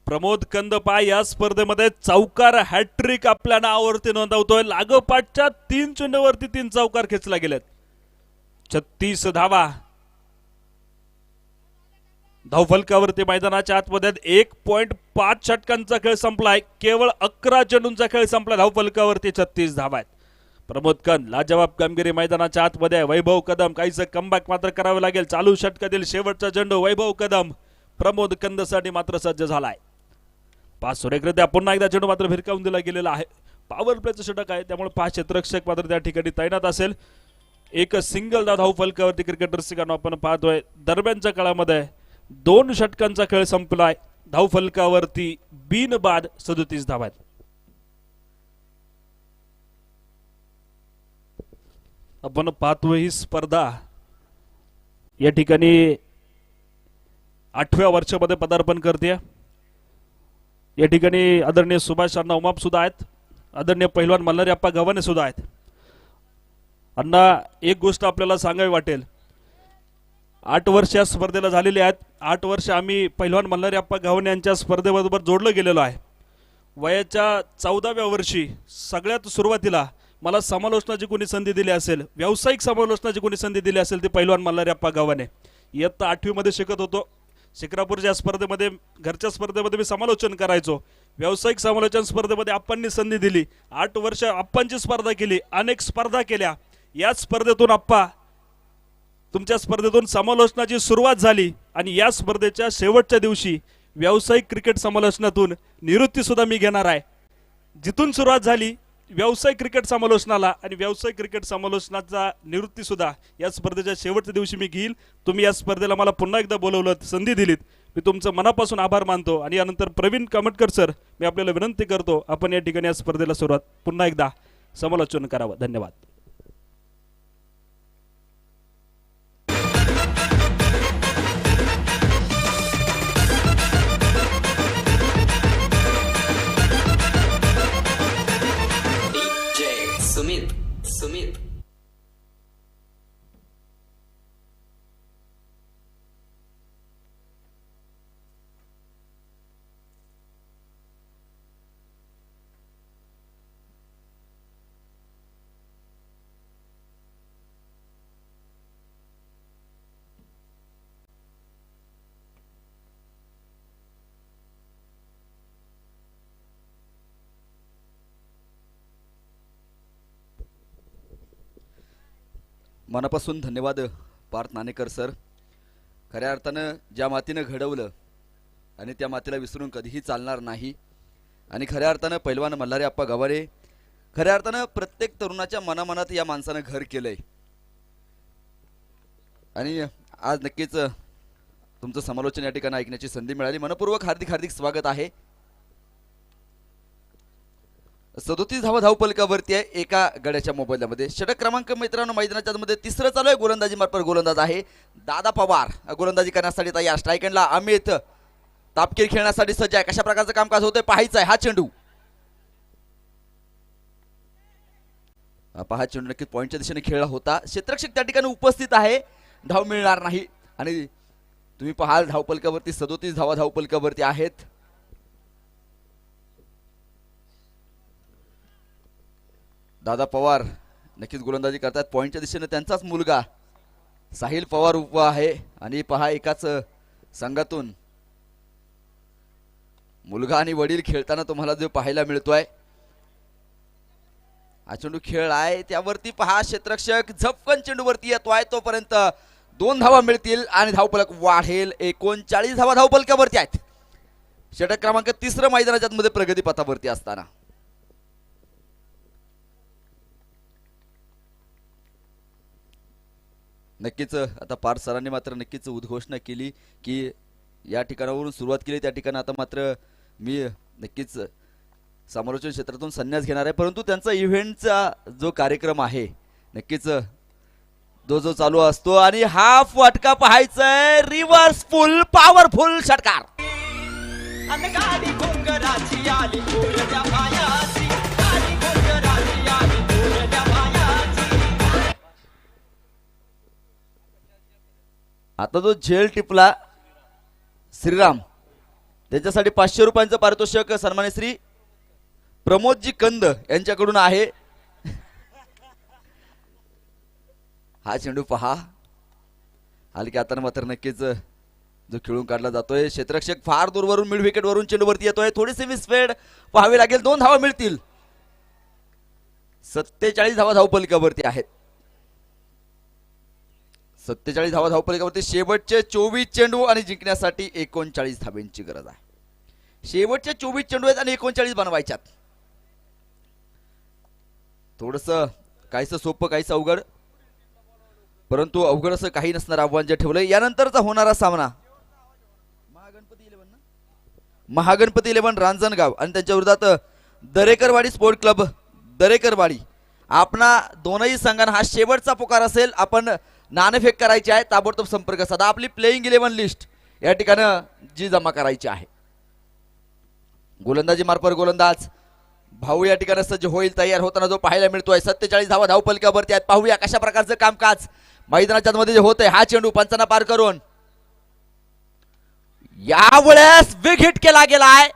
प्रमोद कंदपा या स्पर्धेमध्ये चौकार हॅट्रिक आपल्या नावावरती नोंदवतोय. लागोपाठच्या 3 चेंडूवरती 3 चौकार खेचला गेलेत. 36 धावा. धावफलकावरती मैदानाच्या आतमध्ये 1.5 षटकांचा खेळ संपलाय. केवळ 11 चेंडूंचा खेळ संपला. धावफलकावरती 36 धावा आहेत. प्रमोद कंद लाजवाब कामगिरी मैदानाच्या आतमध्ये. वैभव कदम काहीसं कमबॅक मात्र करावं लागेल. चालू षटकातील शेवटचा चेंडू वैभव कदम प्रमोद कंदसाठी मात्र सज्ज झालाय. 5 सुरेखरित्या पुन्हा एकदा चेंडू मात्र भिरकावून दिला गेलेला आहे. पॉवर प्लेचं षटक आहे त्यामुळे 5 क्षेत्ररक्षक मात्र त्या ठिकाणी तैनात असेल. एक सिंगल धावफलकावरती क्रिकेटर सिगानो आपण पाहतोय. दरम्यानच्या काळामध्ये 2 षटकांचा खेळ संपलाय. धावफलकावरती बिनबाद 37 धावा आहेत. आपण पाहतोय ही स्पर्धा या ठिकाणी 8व्या वर्षामध्ये पदार्पण करते. या ठिकाणी आदरणीय सुभाष अण्णा उमाप सुद्धा आहेत. आदरणीय पैलवान मल्हारी अप्पा गव्हाणे सुद्धा आहेत. अण्णा, एक गोष्ट आपल्याला सांगावी वाटेल. 8 वर्ष या स्पर्धेला झालेली आहेत. 8 वर्ष आम्ही पैलवान मल्हारी अप्पा गव्हाणे यांच्या स्पर्धेबरोबर जोडलं गेलेलो आहे. वयाच्या 14व्या वर्षी सगळ्यात सुरुवातीला मला समालोचनाची कोणी संधी दिली असेल, व्यावसायिक समालोचनाची कोणी संधी दिली असेल ती पैलवान मल्हारी अप्पा गव्हाणे. इयत्ता 8वी मध्ये शिकत होतो. शिक्रापूरच्या स्पर्धेमध्ये, घरच्या स्पर्धेमध्ये मी समालोचन करायचो. व्यावसायिक समालोचन स्पर्धेमध्ये आप्पांनी संधी दिली. 8 वर्ष आप्पांची स्पर्धा केली, अनेक स्पर्धा केल्या. या स्पर्धेतून आप्पा, तुमच्या स्पर्धेतून समालोचनाची सुरुवात झाली आणि या स्पर्धेच्या शेवटच्या दिवशी व्यावसायिक क्रिकेट समालोचनातून निवृत्ती सुद्धा मी घेणार आहे. जिथून सुरुवात झाली व्यावसायिक क्रिकेट समालोचनाला आणि व्यावसायिक क्रिकेट समालोचनाचा निवृत्ती सुद्धा या स्पर्धेच्या शेवटच्या दिवशी मी घेईल. तुम्ही या स्पर्धेला मला पुन्हा एकदा बोलवलं, संधी दिलीत, मी तुमचं मनापासून आभार मानतो. आणि यानंतर प्रवीण कामटकर सर, मी आपल्याला विनंती करतो आपण या ठिकाणी या स्पर्धेला सुरुवात पुन्हा एकदा समालोचन करावं. धन्यवाद. सुमित मनापासून धन्यवाद पार्थ नाणेकर सर. खऱ्या अर्थानं ज्या मातीनं घडवलं आणि त्या मातीला विसरून कधीही चालणार नाही. आणि खऱ्या अर्थानं पैलवान मल्हारी अप्पा गव्हाणे, खऱ्या अर्थानं प्रत्येक तरुणाच्या मनामनात या माणसानं घर केलंय. आणि आज नक्कीच तुमचं समालोचन या ठिकाणी ऐकण्याची संधी मिळाली. मनपूर्वक हार्दिक हार्दिक स्वागत आहे. 37 धावा धावफलकावरती आहे एका गड्याच्या मोबाईलमध्ये. षटक क्रमांक मित्रांनो मैदानाच्या मध्ये 3रं चालू आहे. गोलंदाजी मार्फत गोलंदाज आहे दादा पवार. गोलंदाजी करण्यासाठी तयार. स्ट्राईक एंडला अमित तापकीर खेळण्यासाठी सज्ज आहे. कशा प्रकारचं कामकाज होतंय पाहायचं आहे. हा चेंडू पहा, चेंडू नक्कीच पॉईंटच्या दिशेने खेळला होता. क्षेत्ररक्षक त्या ठिकाणी उपस्थित आहे. धाव मिळणार नाही आणि तुम्ही पाहाल धावपलकावरती 37 धावा धावपलकावरती आहेत. दादा पवार नक्कीच गोलंदाजी करतात. पॉइंटच्या दिशेने त्यांचाच मुलगा साहिल पवार उभा आहे आणि पहा एकाच संघातून मुलगा आणि वडील खेळताना तुम्हाला जो पाहायला मिळतोय. हा चेंडू खेळ आहे त्यावरती पहा क्षेत्ररक्षक झपकन चेंडूवरती येतोय. तोपर्यंत 2 धावा मिळतील आणि धावफलक वाढेल. 39 धावा धावफलकावरती आहेत. षटक क्रमांक 3 मैदानाच्या मध्ये प्रगती पथावरती असताना नक्कीच आता पार्थ सरांनी मात्र नक्कीच उद्घोषणा केली की या ठिकाणावरून सुरुवात केली त्या ठिकाणी आता मात्र मी नक्कीच समालोचन क्षेत्रातून संन्यास घेणार आहे. परंतु त्यांचा इव्हेंटचा जो कार्यक्रम आहे नक्कीच जो चालू असतो आणि हा फटका पाहायचाय. रिव्हर्स फुल पॉवरफुल षटकार. आता जो झेल टिपला श्रीराम त्यांच्यासाठी 500 रुपयांचं पारितोषिक सन्मान्य श्री प्रमोदजी कंद यांच्याकडून आहे. हा चेंडू पहा हलक्या हाताने मात्र नक्कीच जो खेळून काढला जातोय. क्षेत्ररक्षक फार दूरवरून मिड विकेट वरून चेंडूवरती येतोय. थोडीशी मिसफेड पाहावी लागेल. 2 धावा मिळतील. 47 धावा धावपलकावरती आहेत. 47 धावा धावपलकावरती शेवटचे 24 चेंडू आणि जिंकण्यासाठी 39 धाब्यांची गरज आहे. शेवटचे 24 चेंडू आहेत आणि 39 बनवायच्यात. थोडस काहीच सोपं काहीच अवघड परंतु अवघड असं काही नसणार आव्हान जे ठेवलंय. यानंतरचा होणारा सामना महागणपती 11 रांजणगाव आणि त्यांच्या विरोधात दरेकरवाडी स्पोर्ट क्लब दरेकरवाडी. आपणा दोनही संघांना हा शेवटचा पुकार असेल. आपण नाणेफेक करायची आहे. ताबडतोब संपर्क साधा. आपली प्लेइंग 11 लिस्ट या ठिकाणी जी जमा करायची आहे. गोलंदाजी मार्फत गोलंदाज भाऊ या ठिकाणी सज्ज होईल तयार होताना जो पाहायला मिळतोय. 47 धावा धावपलकावरती आहेत. पाहूया कशा प्रकारचं कामकाज मैदानाच्या मध्ये जे होतंय. हा चेंडू पंचांना पार करून यावेळेस बिग हिट केला गेलाय.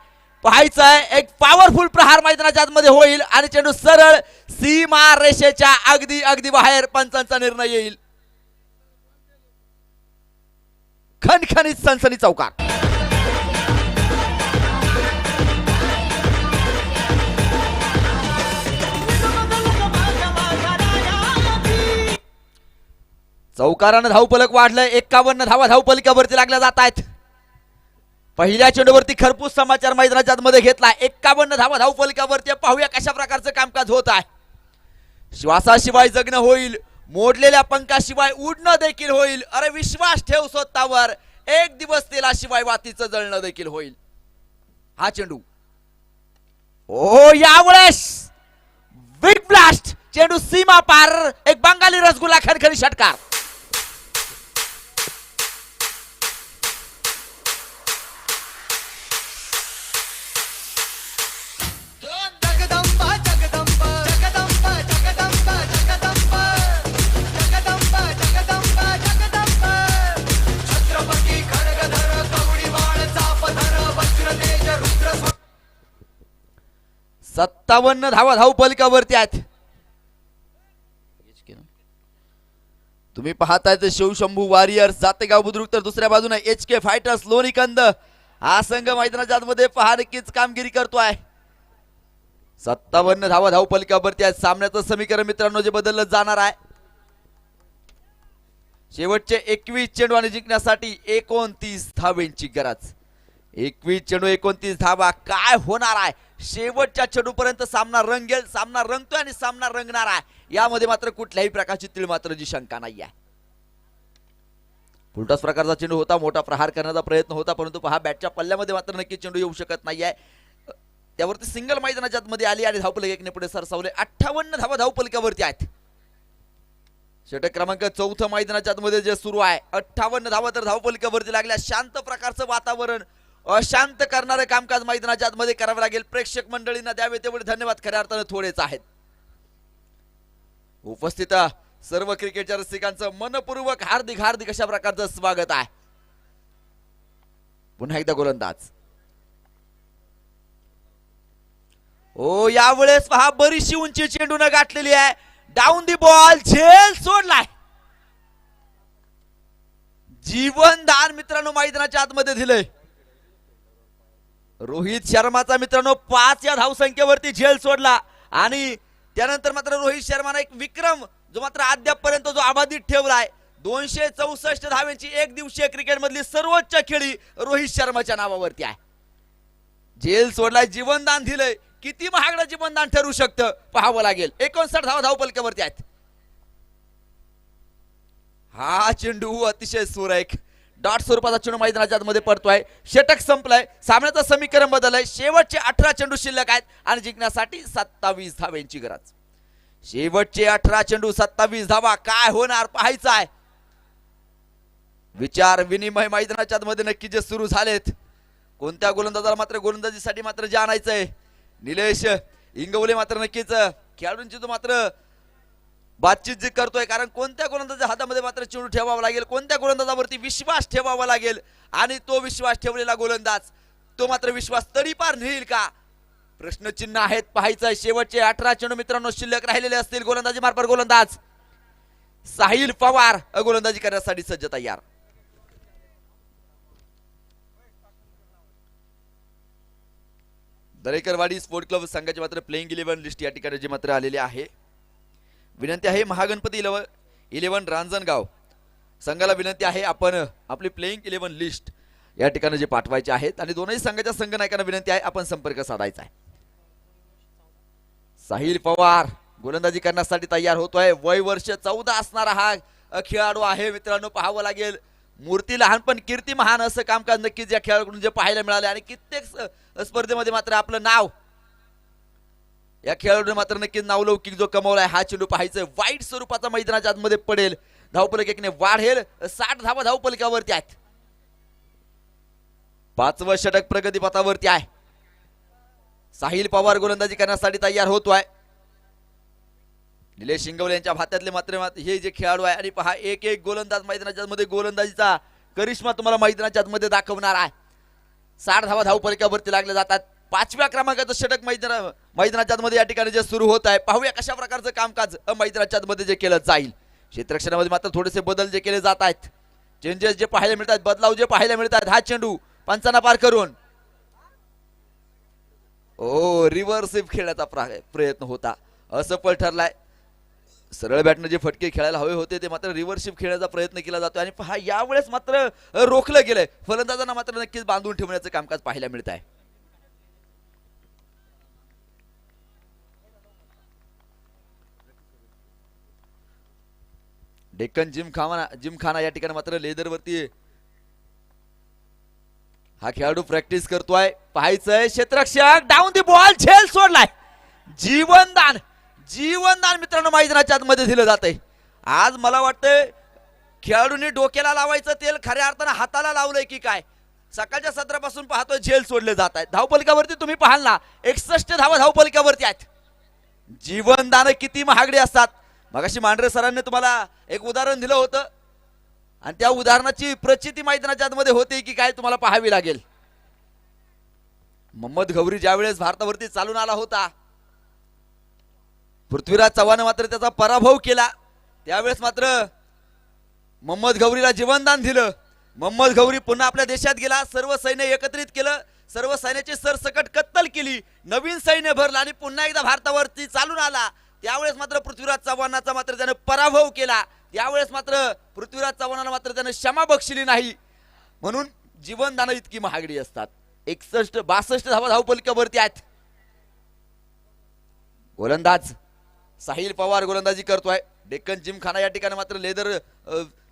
पाहायचंय एक पॉवरफुल प्रहार मैदानाच्या मध्ये होईल आणि चेंडू सरळ सीमा रेषेच्या अगदी अगदी बाहेर. पंचांचा निर्णय येईल. खणखणीत सनसनी चौकार. चौकारानं धावपलक वाढलंय. 51 धावा धावपलकावरती लागल्या जात आहेत. पहिल्या चेंडूवरती खरपूस समाचार मैदानाच्या मध्ये घेतला. 51 धावा धावपलकावरती. पाहूया कशा प्रकारचं कामकाज होत आहे. श्वासाशिवाय जगणं होईल. मोडलेल्या पंखाशिवाय उडणं देखील होईल. अरे विश्वास ठेव स्वतःवर. एक दिवस तेलाशिवाय वातीचं जळणं देखील होईल. हा चेंडू ओ यावेळेस बिग ब्लास्ट. चेंडू सीमा पार. एक बंगाली रसगुल्ला खणखणी षटकार. सत्तावन्न धावा धावपलकावरती आहेत. तुम्ही पाहताय शिवशंभू वॉरियर्स जातेगाव बुद्रुक तर दुसऱ्या बाजूने HK फायटर्स लोणीकंद. हा संघ मैदानाच्या मध्ये पहा नक्कीच कामगिरी करतोय. 57 धावा धावपलकावरती आहेत. सामन्याचं समीकरण मित्रांनो जे बदललं जाणार आहे. शेवटचे 21 चेंडू आणि जिंकण्यासाठी 29 धावांची गरज. 21 चेंडू 29 धावा. काय होणार आहे शेवटच्या चेंडूपर्यंत सामना रंगेल. सामना रंगतोय आणि सामना रंगणार आहे. यामध्ये मात्र कुठल्याही प्रकारची तीळ मात्र जी शंका नाही आहे. उलटाच प्रकारचा चेंडू होता. मोठा प्रहार करण्याचा प्रयत्न होता परंतु पहा बॅटच्या पल्ल्यामध्ये मात्र नक्की चेंडू येऊ शकत नाही आहे. त्यावरती सिंगल मैदानाच्या मध्ये आली आणि धावपलक एकने पुढे सरसावले. 58 धावा धावपलकावरती आहेत. षटक क्रमांक 4 मैदानाच्या मध्ये जे सुरू आहे. 58 धावा तर धावपलकावरती लागल्या. शांत प्रकारचं वातावरण अशांत करणारे कामकाज मैदानाच्या मध्ये करावे लागेल. प्रेक्षक मंडळींना द्यावे तेवढे धन्यवाद खऱ्या अर्थाने थोडेच आहेत. उपस्थित सर्व क्रिकेटच्या रसिकांचं मनपूर्वक हार्दिक हार्दिक अशा प्रकारचं स्वागत आहे. पुन्हा एकदा गोलंदाज. ओ यावेळेस पहा बरीचशी उंची चेंडून गाठलेली आहे. डाऊन दी बॉल, झेल सोडलाय. जीवनदान मित्रांनो मैदानाच्या आतमध्ये दिलंय. रोहित शर्माचा मित्रांनो 5 या धावसंख्येवरती झेल सोडला आणि त्यानंतर मात्र रोहित शर्माने एक विक्रम जो मात्र अद्यापपर्यंत जो अबाधित ठेवलाय. 264 धावांची एक दिवसीय क्रिकेट मधली सर्वोच्च खेळी रोहित शर्माच्या नावावरती आहे. झेल सोडलाय, जीवनदान दिलंय. किती महागडं जीवनदान ठरू शकतं पाहावं लागेल. 59 धावा धावपलक्यावरती आहेत. हा चेंडू अतिशय सुरेख डॉट स्वरूपाचा चेंडू मैदानाच्या आतमध्ये पडतोय. षटक संपलंय. सामन्याचं समीकरण बदललंय. शेवटचे 18 चेंडू शिल्लक आहेत आणि जिंकण्यासाठी 27 धावांची गरज. शेवटचे 18 चेंडू 27 धावा. काय होणार पाहायचं आहे. विचार विनिमय मैदानाच्या आतमध्ये नक्की जे सुरू झालेत. कोणत्या गोलंदाजाला मात्र गोलंदाजीसाठी मात्र जे आणायचंय. निलेश इंगवले मात्र नक्कीच खेळाडूंची तो मात्र बातचीत जी करतोय. कारण कोणत्या गोलंदाजाच्या हातामध्ये मात्र चेंडू ठेवावा लागेल, कोणत्या गोलंदाजावरती विश्वास ठेवावा लागेल आणि तो विश्वास ठेवलेला गोलंदाज तो मात्र विश्वास तडीपार नेईल का, प्रश्नचिन्ह आहेत. पाहायचं शेवटचे 18 चेंडू मित्रांनो शिल्लक राहिलेले असतील. गोलंदाजी मार्फत गोलंदाज साहिल पवार गोलंदाजी करण्यासाठी सज्ज तयार. दरेकरवाडी स्पोर्ट क्लब संघाची मात्र प्लेइंग 11 लिस्ट या ठिकाणी जी मात्र आलेली आहे. विनंती आहे महागणपती 11 रांजणगाव संघाला विनंती आहे आपण आपली प्लेइंग 11 लिस्ट या ठिकाणी जे पाठवायचे आहेत आणि दोनही संघाच्या संघनायकांना विनंती आहे आपण संपर्क साधायचा आहे. साहिल पवार गोलंदाजी करण्यासाठी तयार होतोय. वय वर्ष 14 असणारा हा खेळाडू आहे मित्रांनो. पाहावं लागेल. मूर्ती लहान पण कीर्ती महान असं कामकाज नक्कीच या खेळाडूकडून जे पाहायला मिळाले आणि कित्येक स्पर्धेमध्ये मात्र आपलं नाव या खेळाडूने मात्र नक्कीच नावलौकिक जो कमवलाय. हा चेंडू पाहायचं वाईट स्वरूपाचा मैदानाच्या आतमध्ये पडेल. धावपलक एकने वाढेल. 60 धावा धावपलकावरती आहेत. 5वं षटक प्रगतीपथावरती आहे. साहिल पवार गोलंदाजी करण्यासाठी तयार होतोय. निलेश शिंगवले यांच्या भात्यातले मात्र हे जे खेळाडू आहे आणि पहा एक एक गोलंदाज मैदानाच्या मध्ये गोलंदाजीचा करिश्मा तुम्हाला मैदानाच्या मध्ये दाखवणार आहे. 60 धावा धावपलकावरती लागले जातात. 5व्या क्रमांकाचं षटक मैदानाच्या मध्ये या ठिकाणी जे सुरू होत आहे. पाहूया कशा प्रकारचं कामकाज मैदानाच्या मध्ये जे केलं जाईल. क्षेत्ररक्षणामध्ये मात्र थोडेसे बदल जे केले जात आहेत. चेंजेस जे पाहायला मिळतात, बदलाव जे पाहायला मिळतात. हा चेंडू पंचांना पार करून रिव्हर्स स्वीप खेळण्याचा प्रयत्न होता. असफल ठरलाय. सरळ बॅटनं जे फटके खेळायला हवे होते ते मात्र रिव्हर्स खेळण्याचा प्रयत्न केला जातो आणि पहा यावेळेस मात्र रोखलं गेलंय. फलंदाजांना मात्र नक्कीच बांधून ठेवण्याचं कामकाज पाहायला मिळत आहे. डेक्कन जिमखाना या ठिकाणी मात्र लेदरवरती हा खेळाडू प्रॅक्टिस करतोय. पाहायचंय क्षेत्ररक्षक डाऊन दी बॉल, झेल सोडलाय. जीवनदान मित्रांनो मैदानाच्या आतमध्ये दिलं जातंय. आज मला वाटतंय खेळाडूंनी डोक्याला लावायचं तेल खऱ्या अर्थानं हाताला लावलंय की काय. सकाळच्या सत्रापासून पाहतोय झेल सोडले जात आहेत. धावपलकावरती तुम्ही पाहाल ना 61 धावा धावपलकावरती आहेत. जीवनदान किती महागडी असतात. मगाशी मांढरे सरांनी तुम्हाला एक उदाहरण दिलं होतं आणि त्या उदाहरणाची प्रचिती मैदानाच्या आतमध्ये होते की काय तुम्हाला पाहावी लागेल. मोहम्मद गौरी ज्यावेळेस भारतावरती चालून आला होता, पृथ्वीराज चव्हाण मात्र त्याचा पराभव केला. त्यावेळेस मात्र मोहम्मद गौरीला जीवनदान दिलं. मोहम्मद गौरी पुन्हा आपल्या देशात गेला. सर्व सैन्य एकत्रित केलं. सर्व सैन्याची सरसकट कत्तल केली. नवीन सैन्य भरलं आणि पुन्हा एकदा भारतावरती चालून आला. त्यावेळेस मात्र पृथ्वीराज चव्हाणाचा मात्र त्याने पराभव केला. त्यावेळेस मात्र पृथ्वीराज चव्हाणाला मात्र त्याने क्षमा बक्षिली नाही. म्हणून जीवनदान इतकी महागडी असतात. 62 धावा धावपलकावरती आहेत. गोलंदाज साहिल पवार गोलंदाजी करतोय. डेक्कन जिमखाना या ठिकाणी मात्र लेदर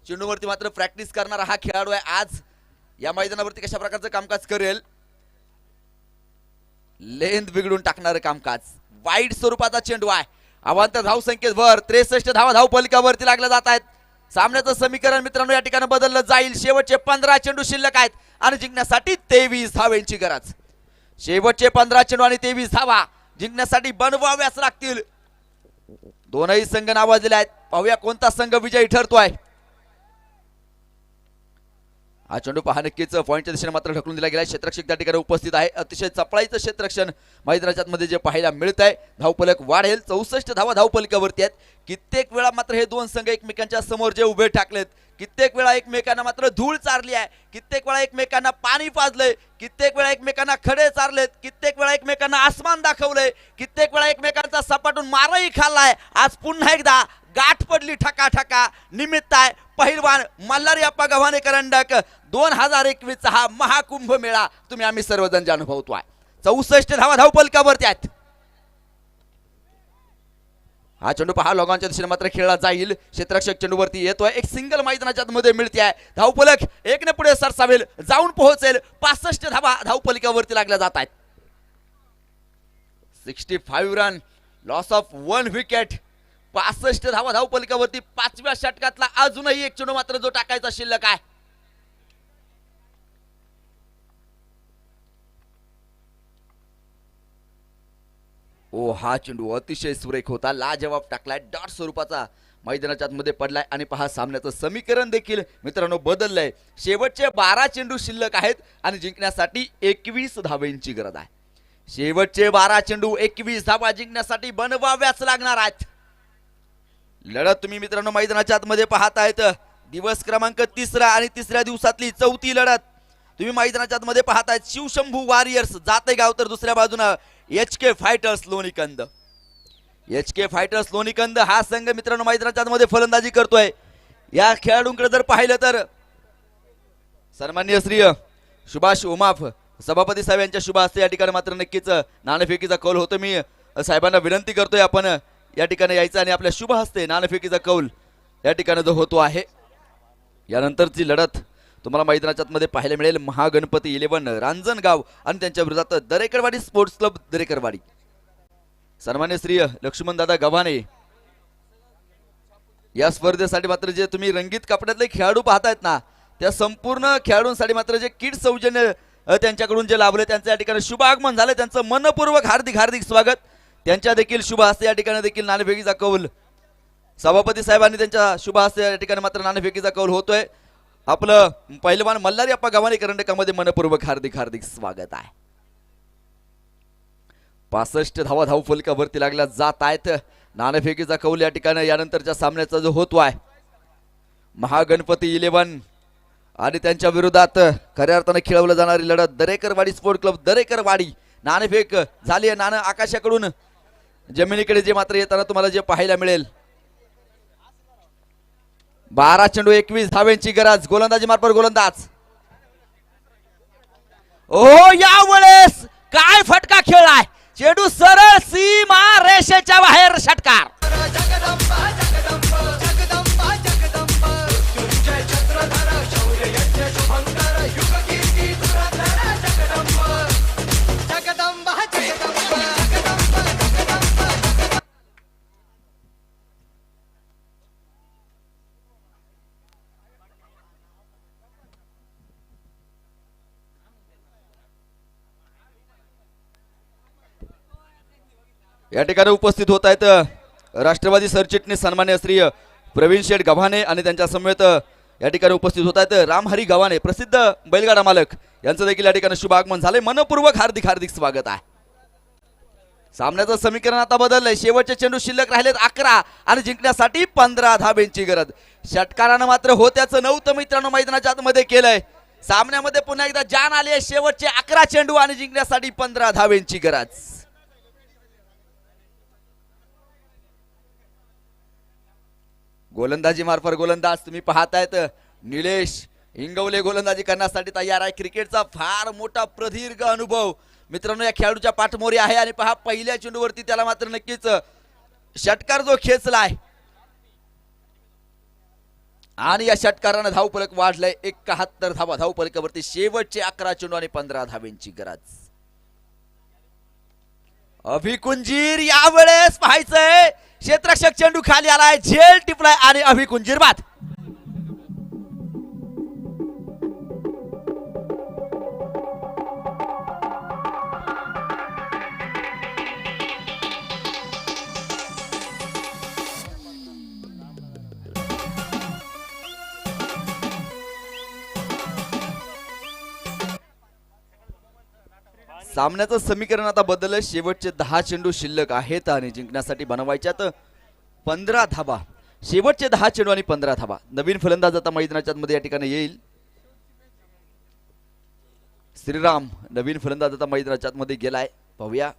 चेंडूवरती मात्र प्रॅक्टिस करणारा हा खेळाडू आहे. आज या मैदानावरती कशा प्रकारचं कामकाज करेल. लेंथ बिघडून टाकणारं कामकाज. वाईट स्वरूपाचा चेंडू आहे. अवांतर धाव संख्येत भर. 63 धावा धावपलकावरती लागल्या जात आहेत. सामन्याचं समीकरण मित्रांनो या ठिकाणी बदललं जाईल. शेवटचे 15 चेंडू शिल्लक आहेत आणि जिंकण्यासाठी 23 धावांची गरज. शेवटचे 15 चेंडू आणि 23 धावा जिंकण्यासाठी बनवाव्याच लागतील. दोनही संघ नावाजलेले आहेत. पाहूया कोणता संघ विजयी ठरतोय. हा चेंडू पहा नक्कीच पॉईंटच्या दिशेने मात्र ढकलून दिला गेला. क्षेत्ररक्षक त्या ठिकाणी उपस्थित आहे. अतिशय चपळाईचं क्षेत्ररक्षण मैदानाच्या मध्ये जे पाहायला मिळत आहे. धावफलक वाढेल. 64 धावा धावफलकावरती आहेत. कित्येक वेळा मात्र हे दोन संघ एकमेकांच्या समोर जे उभे ठाकलेत, कित्येक वेळा एकमेकांना मात्र धूळ चारली आहे, कित्येक वेळा एकमेकांना पाणी पाजलंय, कित्येक वेळा एकमेकांना खडे चारलेत, कित्येक वेळा एकमेकांना आसमान दाखवलंय, कित्येक वेळा एकमेकांचा सपाटून मारही खाल्लाय. आज पुन्हा एकदा गाठ पडली ठका ठका. निमित्त आहे पहिलवान मल्हारीअप्पा गव्हाणे करंडक 2021 चा हा महाकुंभ मेळा तुम्ही आम्ही सर्वजण जे अनुभवतोय. 64 धावा धावफलकावरती आहेत. हा चेंडू पहा लोगांच्या दिशेने मात्र खेळला जाईल. क्षेत्ररक्षक चेंडूवरती येतोय. एक सिंगल मैदानाच्या मध्ये मिळते आहे. धावफलक एकने पुढे सरसावेल, जाऊन पोहोचेल. 65 धावा धावफलकावरती लागल्या जात आहेत. 65 रन, लॉस ऑफ 1 विकेट. 65 धावा धावफलकावरती. 5व्या षटकातला अजूनही एक चेंडू मात्र जो टाकायचा शिल्लक आहे. ओ हा चेंडू अतिशय सुरेख होता. लाजवाब टाकलाय. डॉट स्वरूपाचा मैदानाच्या मध्ये पडलाय. आणि पहा सामन्याचं समीकरण देखील मित्रांनो बदललंय. शेवटचे 12 चेंडू शिल्लक आहेत आणि जिंकण्यासाठी 21 धावेंची गरज आहे. शेवटचे 12 चेंडू 21 धावा जिंकण्यासाठी बनवाव्याच लागणार आहेत. लढत तुम्ही मित्रांनो मैदानाच्या आतमध्ये पाहतायत. दिवस क्रमांक 3 आणि 3ऱ्या दिवसातली 4थी लढत तुम्ही मैदानाच्या आतमध्ये पाहतायत. शिवशंभू वॉरियर्स जातेगाव तर दुसऱ्या बाजूनं HK fighters Lonikand. HK fighters Lonikand हा संघ मित्रांनो मैदानाच्या आतमध्ये फलंदाजी करतोय. या खेळाडूंकडे जर पाहिलं तर सन्माननीय श्री सुभाष उमाफ सभापती साहेब यांच्या शुभ हस्ते या ठिकाणी मात्र नक्कीच नाणेफेकीचा कौल होतो. मी साहेबांना विनंती करतोय आपण या ठिकाणी यायचं आणि आपल्या शुभ हस्ते नाणेफेकीचा कौल या ठिकाणी जो होतो आहे. यानंतरची लढत तुम्हाला मैदानाच्या मध्ये पाहायला मिळेल. महागणपती 11 रांजणगाव आणि त्यांच्या विरोधात दरेकरवाडी स्पोर्ट्स क्लब दरेकरवाडी. सन्मान्य श्री लक्ष्मण दादा गव्हाणे या स्पर्धेसाठी मात्र जे तुम्ही रंगीत कपड्यातले खेळाडू पाहतायत ना, त्या संपूर्ण खेळाडूंसाठी मात्र जे किट सौजन्य त्यांच्याकडून जे लाभले त्यांचं या ठिकाणी शुभ आगमन झाले. त्यांचं मनपूर्वक हार्दिक हार्दिक स्वागत. त्यांच्या देखील शुभ हस्ते या ठिकाणी देखील नाणेफेकीचा कौल सभापती साहेबांनी त्यांच्या शुभ हस्ते या ठिकाणी मात्र नाणेफेकीचा कौल होतोय. आपलं पहिलवान मल्हारीअप्पा गव्हाणे करंडकामध्ये मनपूर्वक हार्दिक हार्दिक स्वागत आहे. 65 धावा धावफलकावरती लागल्या जात आहेत. नाणेफेकीचा कौल या ठिकाणी यानंतरच्या सामन्याचा जो होतो आहे महागणपती 11 आणि त्यांच्या विरोधात खऱ्या अर्थाने खेळवलं जाणारी लढत दरेकरवाडी स्पोर्ट क्लब दरेकरवाडी. नाणेफेक झाली आहे. नाणं आकाशाकडून जमिनीकडे जे मात्र येताना तुम्हाला जे पाहायला मिळेल. 12 चेंडू 21 धावेंची गरज. गोलंदाजी मार्फत गोलंदाज. ओ यावेळेस काय फटका खेळलाय. चेंडू सरळ सीमा रेषेच्या बाहेर षटकार. या ठिकाणी उपस्थित होत आहेत राष्ट्रवादी सरचिटणीस सन्मान्य श्री प्रवीण शेठ गव्हाणे आणि त्यांच्या समवेत या ठिकाणी उपस्थित होत आहेत रामहरी गव्हाणे प्रसिद्ध बैलगाडा मालक यांचं देखील या ठिकाणी शुभ आगमन झाले. मनपूर्वक हार्दिक हार्दिक स्वागत आहे. सामन्याचं समीकरण आता बदललंय. शेवटचे चेंडू शिल्लक राहिलेत 11 आणि जिंकण्यासाठी 15 धावेंची गरज. षटकारानं मात्र होत्याचं नव्हतं मित्रांनो मैदानाच्या आतमध्ये केलंय. सामन्यामध्ये पुन्हा एकदा जान आली आहे. शेवटचे 11 चेंडू आणि जिंकण्यासाठी 15 धावेंची गरज. गोलंदाजी मार्फत गोलंदाज तुम्ही पाहतायत निलेश इंगवले गोलंदाजी करण्यासाठी तयार आहे. क्रिकेटचा फार मोठा प्रदीर्घ अनुभव मित्रांनो या खेळाडूच्या पाठमोरी आहे. आणि पहा पहिल्या चेंडूवरती त्याला मात्र नक्कीच षटकार जो खेचलाय आणि या षटकारानं धावफलक वाढलंय. 71 धावा धावफलकावरती. शेवटचे 11 चेंडू आणि 15 धावेंची गरज. अभिकुंजीर यावेळेस पाहायचंय. क्षेत्ररक्षक चेंडू खाली आलाय. झेल टिपलाय आणि अभिकुंजीर बाद. सामन्याचं समीकरण आता बदललं. शेवटचे 10 चेंडू शिल्लक आहेत आणि जिंकण्यासाठी बनवायच्यात 15 धाबा. शेवटचे 10 चेंडू आणि 15 धाबा. नवीन फलंदाज आता मैदानाच्या मध्ये या ठिकाणी येईल. श्रीराम नवीन फलंदाज आता मैदानाच्या मध्ये गेलाय. पाहूया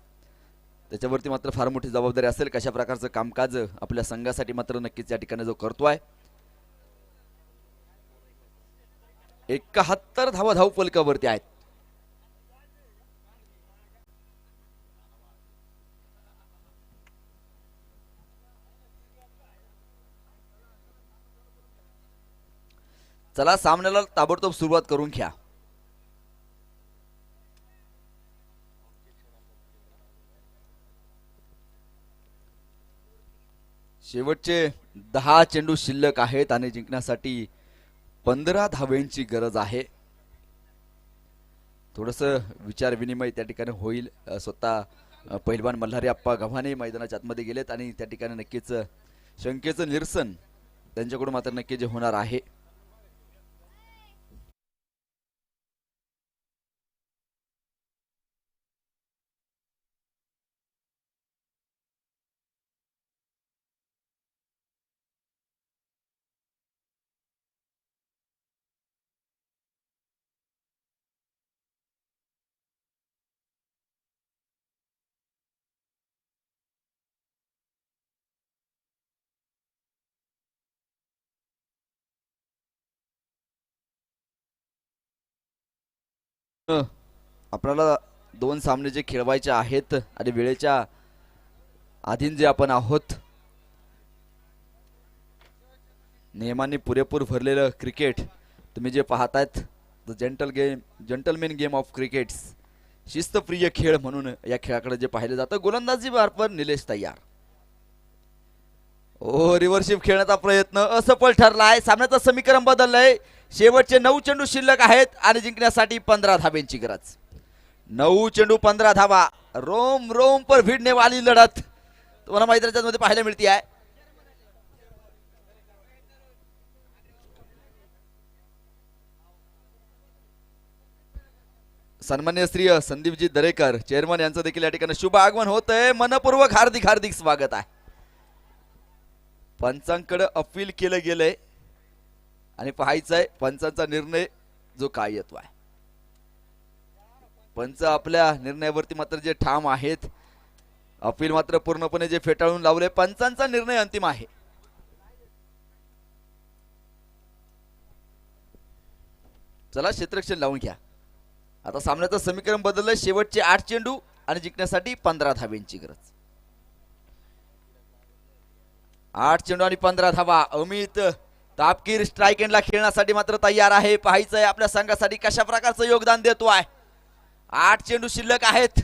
त्याच्यावरती मात्र फार मोठी जबाबदारी असेल. कशा प्रकारचं कामकाज आपल्या संघासाठी मात्र नक्कीच या ठिकाणी जो करतोय. 71 धावा धावफलकावरती आहेत. चला सामन्याला ताबडतोब सुरुवात करून घ्या. शेवटचे 10 चेंडू शिल्लक आहेत आणि जिंकण्यासाठी 15 धावेंची गरज आहे. थोडस विचार विनिमय त्या ठिकाणी होईल. स्वतः पहिलवान मल्हारी आप्पा गव्हाणे मैदानाच्या आतमध्ये गेलेत आणि त्या ठिकाणी नक्कीच शंकेचं निरसन त्यांच्याकडून मात्र नक्की जे होणार आहे. आपल्याला 2 सामने जे खेळवायचे आहेत आणि वेळेच्या अधीन जे आपण आहोत. नियमांनी पुरेपूर भरलेलं क्रिकेट तुम्ही जे पाहतायत. The gentleman game of cricket, शिस्तप्रिय खेळ म्हणून या खेळाकडे जे पाहिलं जातं. गोलंदाजी मार्फत निलेश तयार. ओ रिव्हर्शिप खेळण्याचा प्रयत्न असफल ठरलाय. सामन्याचं समीकरण बदललंय. शेवटचे 9 चेंडू शिल्लक आहेत आणि जिंकण्यासाठी 15 धाब्यांची गरज. 9 चेंडू 15 धावा. रोम रोम पर भिडने वाली लढत तुम्हाला मैदानाच्या मध्ये पाहायला मिळते आहे. सन्मान्य श्री संदीपजी दरेकर चेअरमन यांचं देखील या ठिकाणी शुभ आगमन होत आहे. मनपूर्वक हार्दिक हार्दिक स्वागत आहे. पंचांकडे अपील केलं गेलंय आणि पाहायचंय पंचांचा निर्णय जो काय येतो आहे. पंच आपल्या निर्णयावरती मात्र जे ठाम आहेत. अपील मात्र पूर्णपणे जे फेटाळून लावले. पंचांचा निर्णय अंतिम आहे. चला क्षेत्ररक्षण लावून घ्या. आता सामन्याचं समीकरण बदललंय. शेवटचे 8 चेंडू आणि जिंकण्यासाठी 15 धाब्यांची गरज. 8 चेंडू आणि 15 धावा. अमित तापकीर स्ट्राइक एंडला खेळण्यासाठी मात्र तयार आहे. पाहायचंय आपल्या संघासाठी कशा प्रकारचं योगदान देतो आहे. 8 चेंडू शिल्लक आहेत.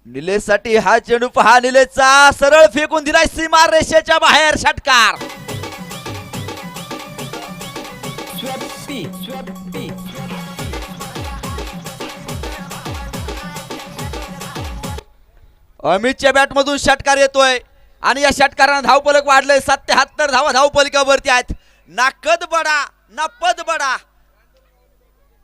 निलेशसाठी हा चेंडू पहा. निलेशचा सरळ फेकून दिलाय सीमा रेषेच्या बाहेर. षटकार. अमितच्या बॅट मधून षटकार येतोय आणि या षटकारानं धावफलक वाढलंय. 77 धावा धावफलकावरती आहेत. ना कद बडा ना पद बडा,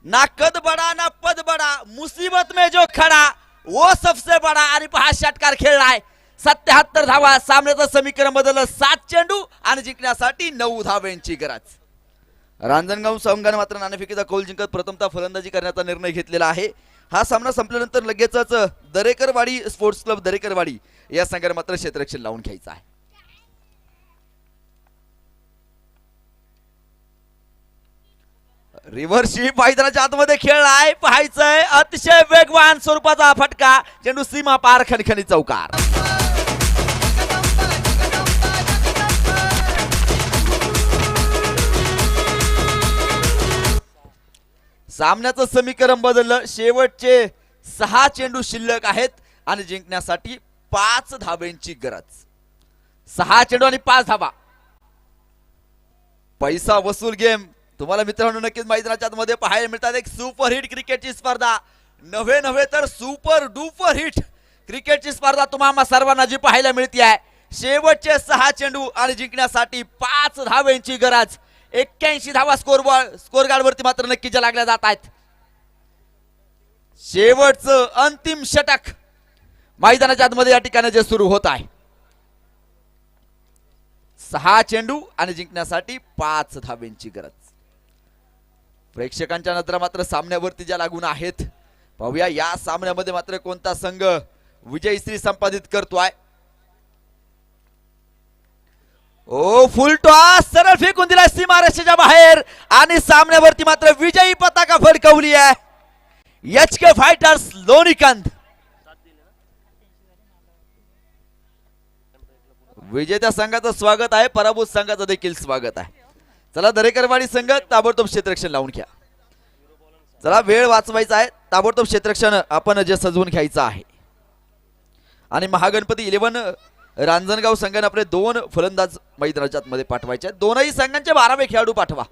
ना कद बडा ना पद बडा, मुसीबत में जो खडा वो सबसे बडा. आणि पहा षटकार खेळलाय. 77 धावा. सामन्याचं समीकरण बदललं. 7 चेंडू आणि जिंकण्यासाठी 9 धाव्यांची गरज. रांजणगाव संघाने मात्र नाणेफेकीचा कौल जिंकत प्रथमतः फलंदाजी करण्याचा निर्णय घेतलेला आहे. हा सामना संपल्यानंतर लगेचच दरेकरवाडी स्पोर्ट्स क्लब दरेकरवाडी या संघाने मात्र क्षेत्ररक्षण लावून घ्यायचं आहे. रिव्हर्शिप मैदानाच्या आतमध्ये खेळलाय. पाहायचंय अतिशय वेगवान स्वरूपाचा फटका. चेंडू सीमा पार खणखणी चौकार. सामन्याचं समीकरण बदललं. शेवटचे 6 चेंडू शिल्लक आहेत आणि जिंकण्यासाठी 5 धाब्यांची गरज. 6 चेंडू आणि 5 धाबा. पैसा वसूल गेम तुम्हाला मित्रांनो नक्कीच मैदानाच्या मध्ये पाहायला मिळतात. एक सुपरहिट क्रिकेटची स्पर्धा नव्हे तर सुपर डुपर हिट क्रिकेटची स्पर्धा तुम्हाला सर्वांना जी पाहायला मिळते आहे. शेवटचे 6 चेंडू आणि जिंकण्यासाठी 5 धावांची गरज. 81 धावा स्कोर वरती मात्र नक्कीच्या लागल्या जात आहेत. शेवटचं अंतिम षटक मैदानाच्या आतमध्ये या ठिकाणी जे सुरू होत आहे. 6 चेंडू आणि जिंकण्यासाठी 5 धावांची गरज. प्रेक्षकांच्या नजरा मात्र सामन्यावरती ज्या लागून आहेत. पाहूया या सामन्यामध्ये मात्र कोणता संघ विजयश्री संपादित करतोय. ओ फुल टॉस सरळ फेकून दिला सीमारेषेच्या बाहेर आणि सामन्यावरती मात्र विजयी पताका फडकवली आहे. HK fighters Lonikand. विजेत्या संघाचं स्वागत आहे, पराभूत संघाचं देखील स्वागत आहे. चला दरेकरवाडी संघ ताबडतोब क्षेत्ररक्षण लावून घ्या. चला वेळ वाचवायचा आहे, ताबडतोब क्षेत्ररक्षण आपण जे सजवून घ्यायचं आहे. आणि महागणपती 11 रांजणगाव संघाने आपले 2 फलंदाज मैदानाच्या मध्ये पाठवायचे. दोनही संघांचे 12वे खेळाडू पाठवा.